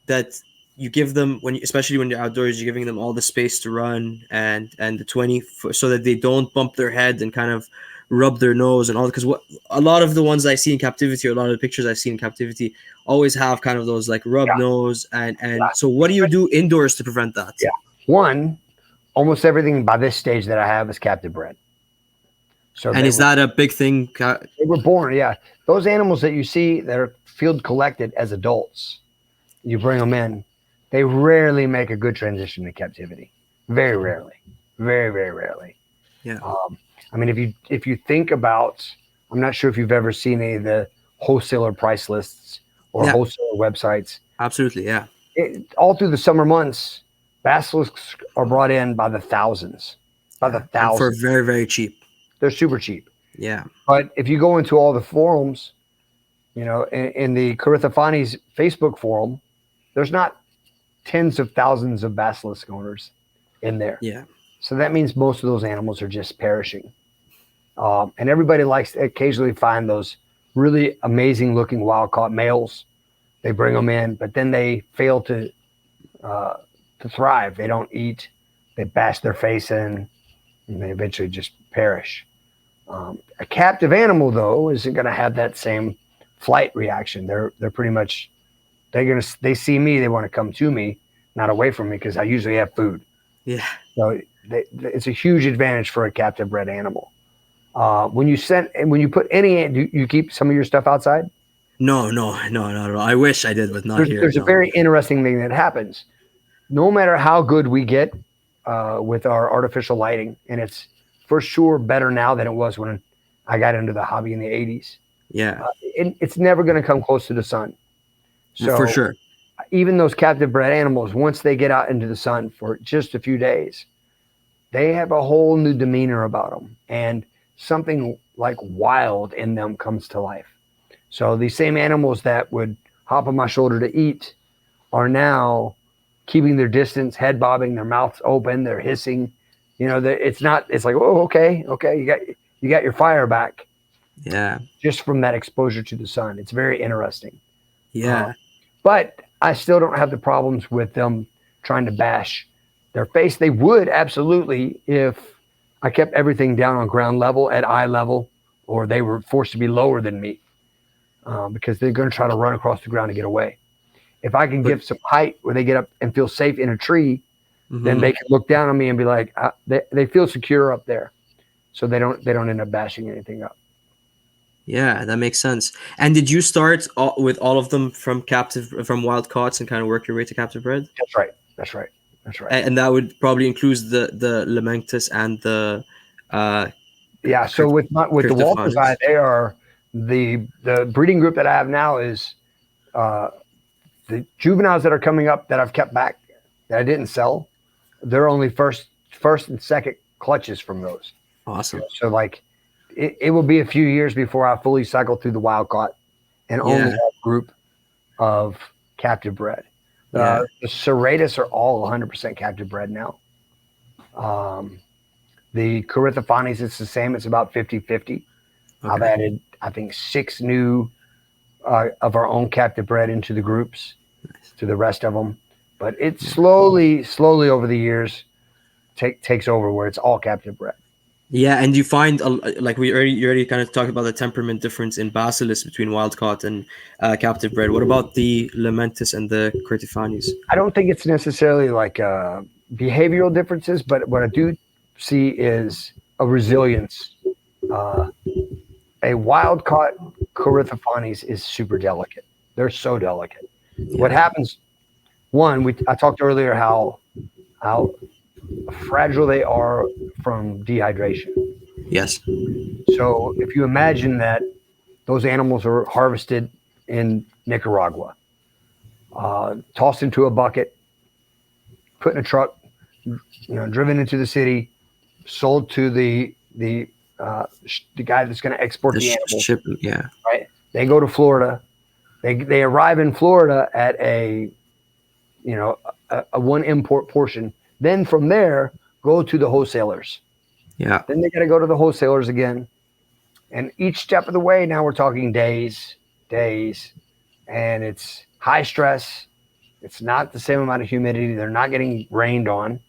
that you give them especially when you're outdoors, you're giving them all the space to run and the 20 so that they don't bump their head and kind of rub their nose and all. Because a lot of the ones I see in captivity, or a lot of the pictures I've seen in captivity, always have kind of those like rub nose and so what do you do indoors to prevent that? Yeah. One, almost everything by this stage that I have is captive bred. So And is that a big thing? they were born, yeah. Those animals that you see that are field collected as adults, you bring them in, they rarely make a good transition to captivity. Very rarely. Very, very rarely. Yeah. I mean, if you think about, I'm not sure if you've ever seen any of the wholesaler price lists or Yeah. wholesaler websites. Absolutely, yeah. All through the summer months, basilisks are brought in by the thousands. By the And for thousands. very, very cheap. They're super cheap. Yeah. But if you go into all the forums, you know, in the Corytophanes Facebook forum, there's not tens of thousands of basilisk owners in there. Yeah. So that means most of those animals are just perishing. And everybody likes to occasionally find those really amazing looking wild caught males. They bring them in, but then they fail to thrive. They don't eat. They bash their face in, and they eventually just perish. A captive animal, though, isn't going to have that same flight reaction. They're pretty much they see me, they want to come to me, not away from me, because I usually have food. Yeah. So it's a huge advantage for a captive bred animal. When you put any, do you keep some of your stuff outside? No. I wish I did, but not here. There's a very interesting thing that happens. No matter how good we get with our artificial lighting, and it's for sure better now than it was when I got into the hobby in the 80s. Yeah. It's never going to come close to the sun. So for sure. Even those captive bred animals, once they get out into the sun for just a few days, they have a whole new demeanor about them, and something like wild in them comes to life. So these same animals that would hop on my shoulder to eat are now keeping their distance, head bobbing, their mouths open, they're hissing. You know, it's like, oh, okay, you got your fire back. Yeah. Just from that exposure to the sun. It's very interesting. Yeah. But I still don't have the problems with them trying to bash their face. They would absolutely if I kept everything down on ground level, at eye level, or they were forced to be lower than me because they're going to try to run across the ground to get away. If I can give some height where they get up and feel safe in a tree, then they can look down on me and be like, they feel secure up there. So they don't end up bashing anything up. Yeah, that makes sense. And did you start with all of them from wild caughts and kind of work your way to captive bred? That's right. And that would probably include the Laemanctus and the yeah. So with the Walters eye, they are the breeding group that I have now is the juveniles that are coming up that I've kept back that I didn't sell. They're only first and second clutches from those. Awesome. So like it will be a few years before I fully cycle through the wild caught and only have a group of captive bred. The serratus are all 100% captive bred now. The Corytophanes, it's the same. It's about 50-50. Okay. I've added, I think, 6 new of our own captive bred into the groups, to the rest of them. But it slowly over the years takes over where it's all captive bred. Yeah, and you find like you already kind of talked about the temperament difference in Basilisks between wild caught and captive bred. What about the Laemanctus and the Corytophanes? I don't think it's necessarily like behavioral differences, but what I do see is a resilience. A wild caught Corytophanes is super delicate. They're so delicate. Yeah. What happens? One, I talked earlier how fragile they are from dehydration. Yes. So if you imagine that those animals are harvested in Nicaragua, tossed into a bucket, put in a truck, driven into the city, sold to the guy that's going to export the animal. Yeah. Right. They go to Florida. They arrive in Florida at a one import portion. Then from there, go to the wholesalers. Yeah. Then they got to go to the wholesalers again. And each step of the way, now we're talking days, and it's high stress. It's not the same amount of humidity. They're not getting rained on.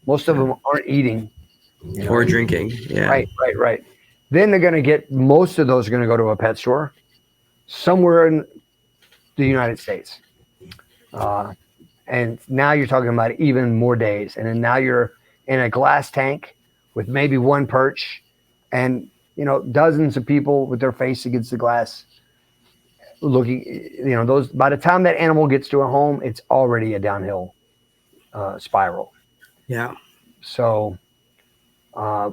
Most of them aren't eating. Or drinking. Yeah. Right. Then they're going to get, most of those are going to go to a pet store somewhere in the United States. and now you're talking about even more days, and then now you're in a glass tank with maybe one perch, and dozens of people with their face against the glass looking. Those, by the time that animal gets to a home, it's already a downhill spiral. Yeah. So uh,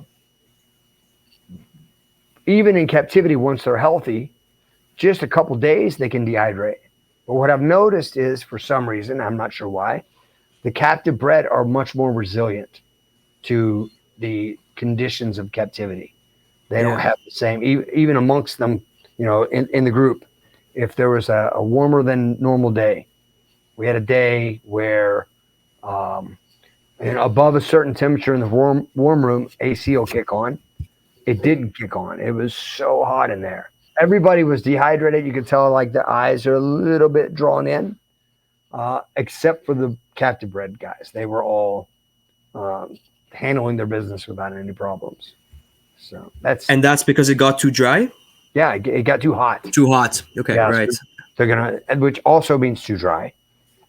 even in captivity, once they're healthy, just a couple days they can dehydrate. But what I've noticed is, for some reason, I'm not sure why, the captive bred are much more resilient to the conditions of captivity. They don't Yeah. have the same, even amongst them, in the group. If there was a warmer than normal day, we had a day where above a certain temperature in the warm room, AC will kick on. It didn't kick on. It was so hot in there. Everybody was dehydrated. You could tell like the eyes are a little bit drawn in, except for the captive bred guys. They were all handling their business without any problems. So And that's because it got too dry? yeah, it got too hot. Too hot. Okay, Yeah, right. so they're gonna, which also means too dry,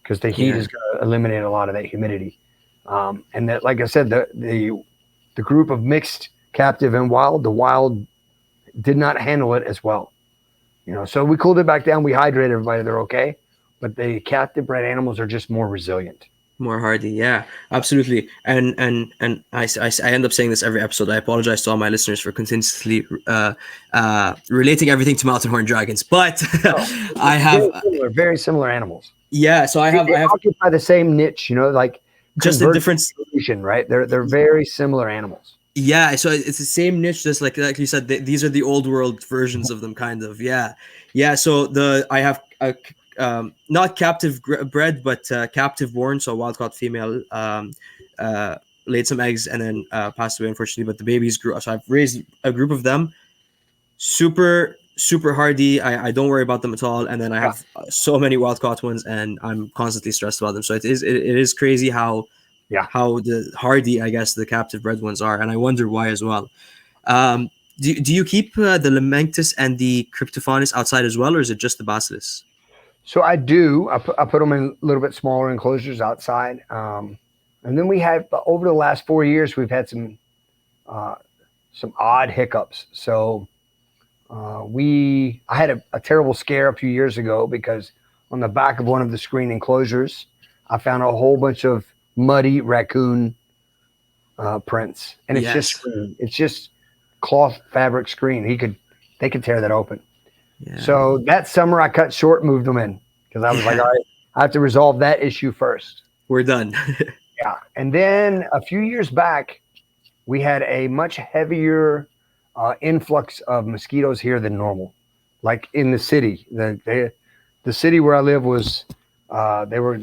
because the heat Yeah. is gonna eliminate a lot of that humidity. And that, like I said, the group of mixed captive and wild, the wild did not handle it as well. So we cooled it back down. We hydrated everybody. They're okay. But the captive bred animals are just more resilient. More hardy, yeah, absolutely. And I end up saying this every episode. I apologize to all my listeners for continuously relating everything to mountain horn dragons, but Oh, I have very similar animals. yeah. So They I have occupy the same niche, like just in different. conversion, right? They're very similar animals. Yeah, so it's the same niche, just like you said. These are the old world versions of them, kind of. Yeah, yeah. So I have not captive bred, but captive born. So wild caught female uh, laid some eggs and then passed away, unfortunately. But the babies grew. So I've raised a group of them. Super hardy. I don't worry about them at all. And then I Yeah. have so many wild caught ones, and I'm constantly stressed about them. So it is crazy how Yeah. the hardy, I guess, the captive bred ones are, and I wonder why as well. Um, do you keep the Laemanctus and the Corytophanes outside as well, or is it just the Basilisks? So I do. I put them in a little bit smaller enclosures outside. And then we have, over the last 4 years, we've had uh, some odd hiccups. So I had a terrible scare a few years ago, because on the back of one of the screen enclosures, I found a whole bunch of muddy raccoon prints, and it's just Yes. screen. It's just cloth fabric screen. They could tear that open. Yeah. So that summer I cut short, moved them in, because I was like, all right, I have to resolve that issue first. We're done. Yeah. And then a few years back, we had a much heavier influx of mosquitoes here than normal. Like in the city, the city where I live was, they were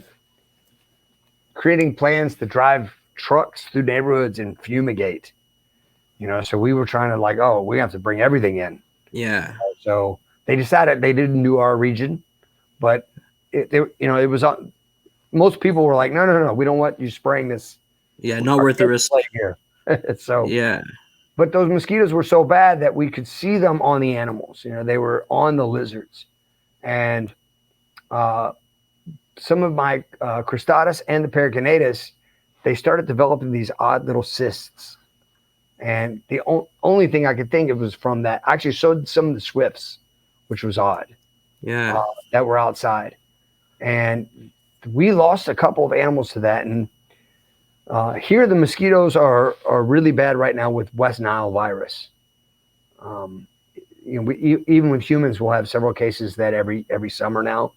creating plans to drive trucks through neighborhoods and fumigate. So we were trying to like, oh, we have to bring everything in. Yeah. So they decided they didn't do our region, but it was most people were like, no, we don't want you spraying this. Yeah, not worth the risk. Here. So Yeah. but those mosquitoes were so bad that we could see them on the animals. They were on the lizards, and some of my cristatus and the pericarnatus, they started developing these odd little cysts. And the only thing I could think of was from that. I actually showed some of the swifts, which was odd, Yeah. that were outside. And we lost a couple of animals to that. And here the mosquitoes are really bad right now with West Nile virus. Even with humans, we'll have several cases that every summer now.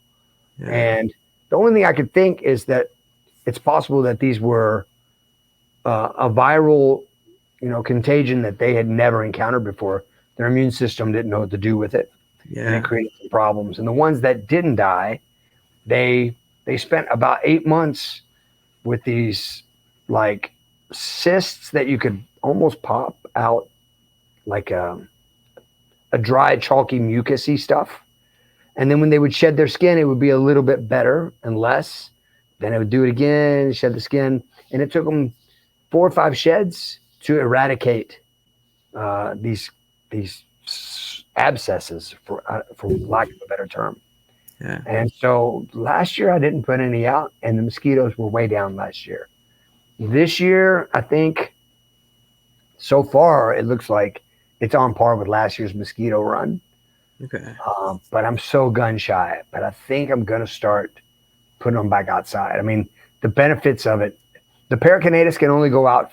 Yeah. And the only thing I could think is that it's possible that these were a viral contagion that they had never encountered before. Their immune system didn't know what to do with it, and Yeah. it created some problems. And the ones that didn't die, they spent about 8 months with these like cysts that you could almost pop out, like a dry, chalky, mucusy stuff. And then when they would shed their skin, it would be a little bit better and less. Then it would do it again, shed the skin, and it took them 4 or 5 sheds to eradicate these abscesses, for lack of a better term. Yeah. And so last year I didn't put any out, and the mosquitoes were way down last year. This year, I think so far it looks like it's on par with last year's mosquito run. Okay. But I'm so gun shy. But I think I'm going to start putting them back outside. I mean, the benefits of it, the Paracarinatus can only go out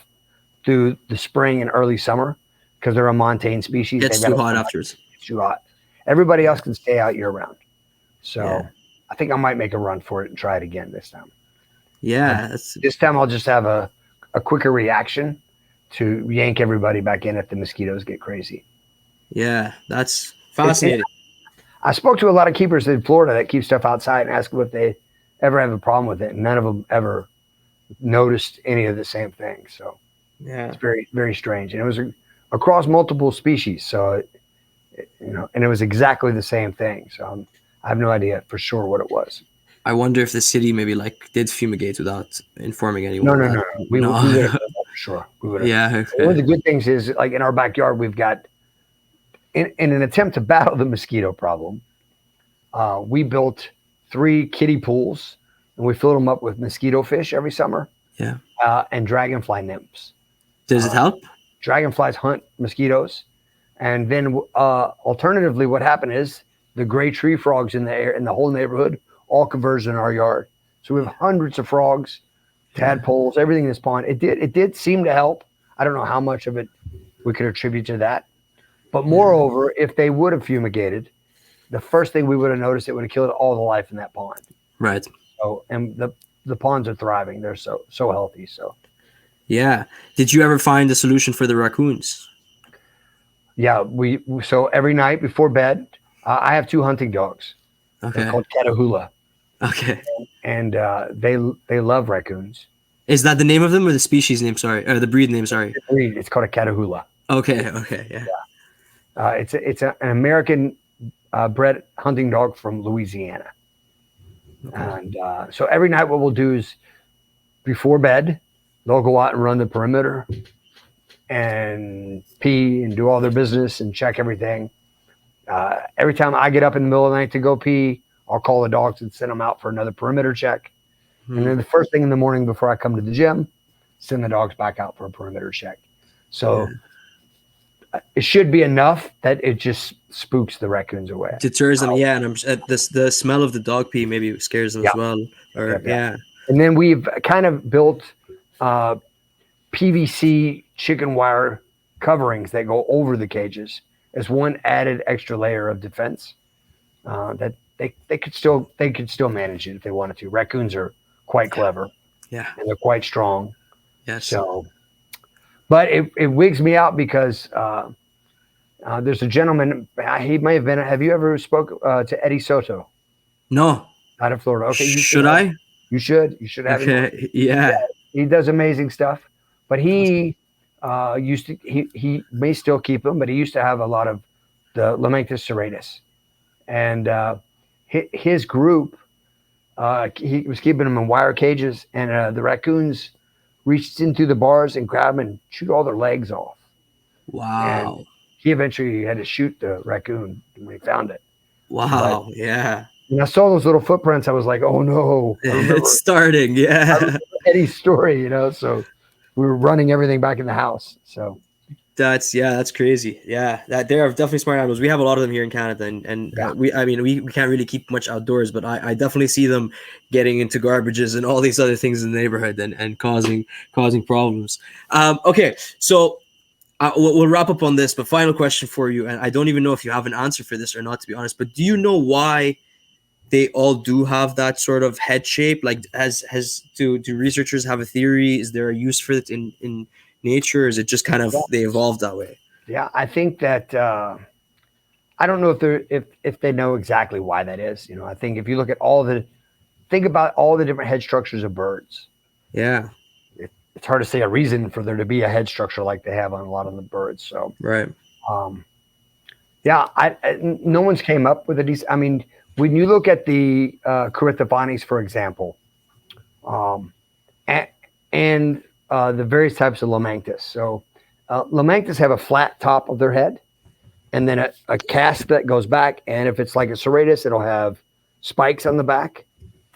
through the spring and early summer because they're a montane species. Gets They've too got hot afterwards. it's too hot. Everybody Yeah. else can stay out year round. So Yeah. I think I might make a run for it and try it again this time. Yeah. That's, This time I'll just have a quicker reaction to yank everybody back in if the mosquitoes get crazy. yeah. That's fascinating. I spoke to a lot of keepers in Florida that keep stuff outside and asked them if they ever have a problem with it. And none of them ever noticed any of the same things. So Yeah. it's very, very strange. And it was across multiple species. So, and it was exactly the same thing. So I have no idea for sure what it was. I wonder if the city maybe like did fumigate without informing anyone. No, of no, that. no, no. We would have done that for sure. We would have. Yeah. One of the Okay. good things is, like in our backyard, we've got, in an attempt to battle the mosquito problem, we built 3 kiddie pools and we filled them up with mosquito fish every summer. Yeah. And dragonfly nymphs. Does it help? Dragonflies hunt mosquitoes, and then alternatively, what happened is the gray tree frogs in the air in the whole neighborhood all converged in our yard. So we have hundreds of frogs, tadpoles, everything in this pond. It did seem to help. I don't know how much of it we could attribute to that, but moreover, if they would have fumigated, the first thing we would have noticed, it would have killed all the life in that pond. Right. So, and the ponds are thriving. They're so healthy. So Yeah. Did you ever find a solution for the raccoons? yeah, so every night before bed, I have 2 hunting dogs. They're Okay. called Catahoula, Okay. and they love raccoons. Is that the name of them or the species name? Sorry, or the breed name? Sorry. It's called a Catahoula. Okay. Okay. Yeah. It's an American bred hunting dog from Louisiana. Okay. And so every night what we'll do is before bed, they'll go out and run the perimeter and pee and do all their business and check everything. Every time I get up in the middle of the night to go pee, I'll call the dogs and send them out for another perimeter check. And then the first thing in the morning before I come to the gym, send the dogs back out for a perimeter check. So it should be enough that it just spooks the raccoons away. Deters them, yeah, and the smell of the dog pee maybe scares them as well. Or yeah. And then we've kind of built PVC chicken wire coverings that go over the cages as one added extra layer of defense. That they could still manage it if they wanted to. Raccoons are quite clever, and they're quite strong. Yes. So, but it wigs me out because there's a gentleman. He may have been. Have you ever spoke to Eddie Soto? No. Out of Florida. Okay. Should I? You should. You should have him. Okay. Yeah. He does amazing stuff. But he used to. He may still keep them, but he used to have a lot of the Laemanctus serratus, and his group. He was keeping them in wire cages, and the raccoons reached in through the bars and grabbed them and chewed all their legs off. Wow. And he eventually had to shoot the raccoon when he found it. Wow. But yeah. when I saw those little footprints, I was like, "Oh no!" It's starting. Yeah. Eddie's story, So we were running everything back in the house. So that's crazy. Yeah, that they are definitely smart animals. We have a lot of them here in Canada, and we can't really keep much outdoors, but I definitely see them getting into garbages and all these other things in the neighborhood and causing problems. Okay, so we'll wrap up on this. But final question for you, and I don't even know if you have an answer for this or not, to be honest. But do you know why they all do have that sort of head shape? Like, do researchers have a theory? Is there a use for it in nature, or is it just kind of they evolved that way? Yeah, I think that I don't know if they know exactly why that is. I think if you look at think about all the different head structures of birds. Yeah, it's hard to say a reason for there to be a head structure like they have on a lot of the birds. So right. Yeah, no one's came up with a decent. I mean, when you look at the Corytophanes, for example, and the various types of Laemanctus. So Laemanctus have a flat top of their head, and then a cast that goes back. And if it's like a serratus, it'll have spikes on the back,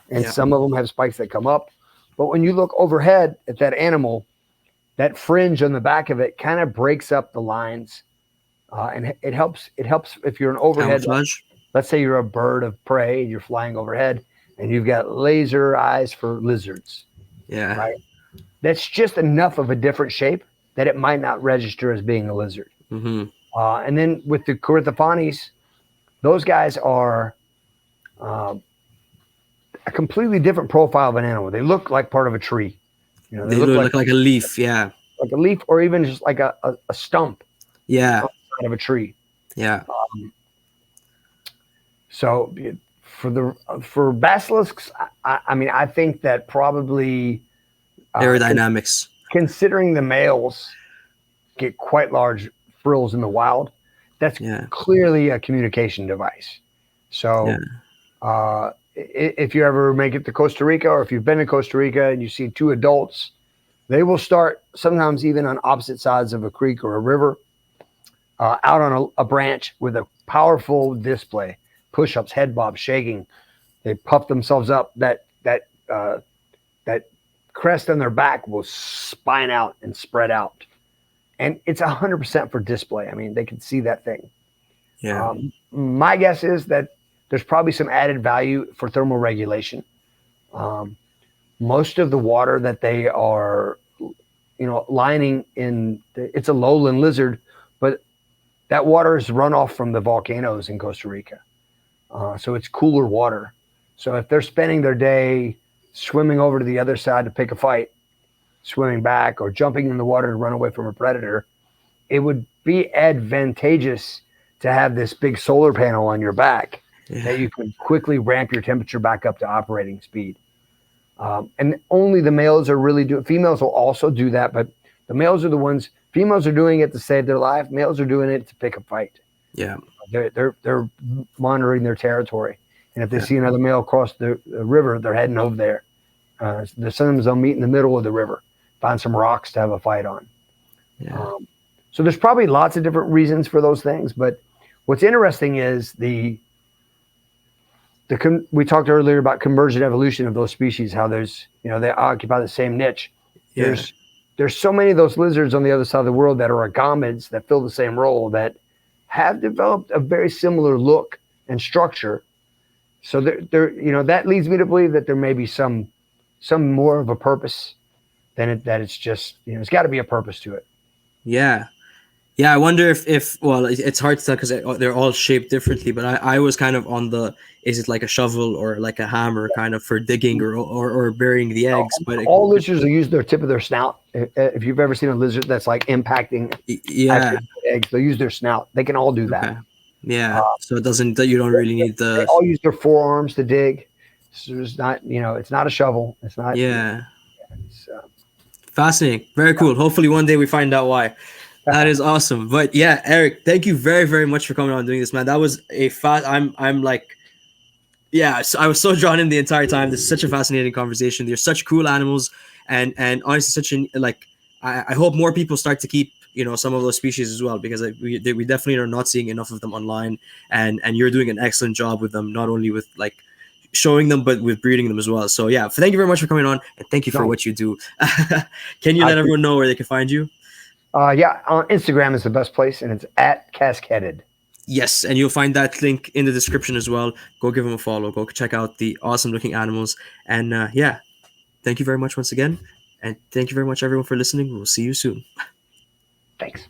and Yeah. some of them have spikes that come up. But when you look overhead at that animal, that fringe on the back of it kind of breaks up the lines, and it helps. It helps if you're an overhead. Camouflage. Let's say you're a bird of prey and you're flying overhead, and you've got laser eyes for lizards. Yeah. Right. That's just enough of a different shape that it might not register as being a lizard. Mm-hmm. And then with the Corytophanes, those guys are a completely different profile of an animal. They look like part of a tree. You know, They look like a leaf. Yeah. like a leaf, or even just like a stump Yeah. on the side of a tree. Yeah. So for basilisks, I mean, I think that probably Aerodynamics. considering the males get quite large frills in the wild, that's clearly a communication device. So if you ever make it to Costa Rica, or if you've been to Costa Rica and you see two adults, they will start sometimes even on opposite sides of a creek or a river, out on a branch with a powerful display, push-ups, head bobs, shaking. They puff themselves up. That crest on their back will spine out and spread out. And it's 100% for display. I mean, they can see that thing. Yeah. My guess is that there's probably some added value for thermal regulation. Most of the water that they are, lining in, it's a lowland lizard, but that water is runoff from the volcanoes in Costa Rica. So it's cooler water. So if they're spending their day swimming over to the other side to pick a fight, swimming back, or jumping in the water to run away from a predator, it would be advantageous to have this big solar panel on your back that you can quickly ramp your temperature back up to operating speed. And only the males are really doing. Females will also do that, but the males are the ones. Females are doing it to save their life. Males are doing it to pick a fight. Yeah. They're monitoring their territory, and if they see another male across the river, they're heading over there. Sometimes they'll meet in the middle of the river, find some rocks to have a fight on. Yeah. So there's probably lots of different reasons for those things, but what's interesting is we talked earlier about convergent evolution of those species, how there's, they occupy the same niche. Yeah. There's so many of those lizards on the other side of the world that are agamids that fill the same role that have developed a very similar look and structure. So that leads me to believe that there may be some more of a purpose than that it's just, it's got to be a purpose to it. Yeah. Yeah, I wonder if well, it's hard to tell because they're all shaped differently. But I was kind of on is it like a shovel or like a hammer kind of for digging or burying the eggs? But all lizards will use their tip of their snout. If you've ever seen a lizard that's like impacting eggs, they'll use their snout. They can all do that. Okay. Yeah, so it doesn't. You don't really need the. They all use their forearms to dig. So it's not, it's not a shovel. It's not. Yeah. Fascinating. Very cool. Hopefully one day we find out why. That is awesome. But yeah, Eric, thank you very, very much for coming on and doing this, man. That was I'm like, yeah, so I was so drawn in the entire time. This is such a fascinating conversation. They're such cool animals, and honestly, such I hope more people start to keep some of those species as well, because we definitely are not seeing enough of them online, and you're doing an excellent job with them, not only with like showing them but with breeding them as well. So yeah, thank you very much for coming on, and thank you for what you do. Can you let everyone know where they can find you? Yeah, on Instagram is the best place, and it's at Casqueheaded. Yes, and you'll find that link in the description as well. Go give them a follow. Go check out the awesome looking animals. And yeah, thank you very much once again. And thank you very much, everyone, for listening. We'll see you soon. Thanks.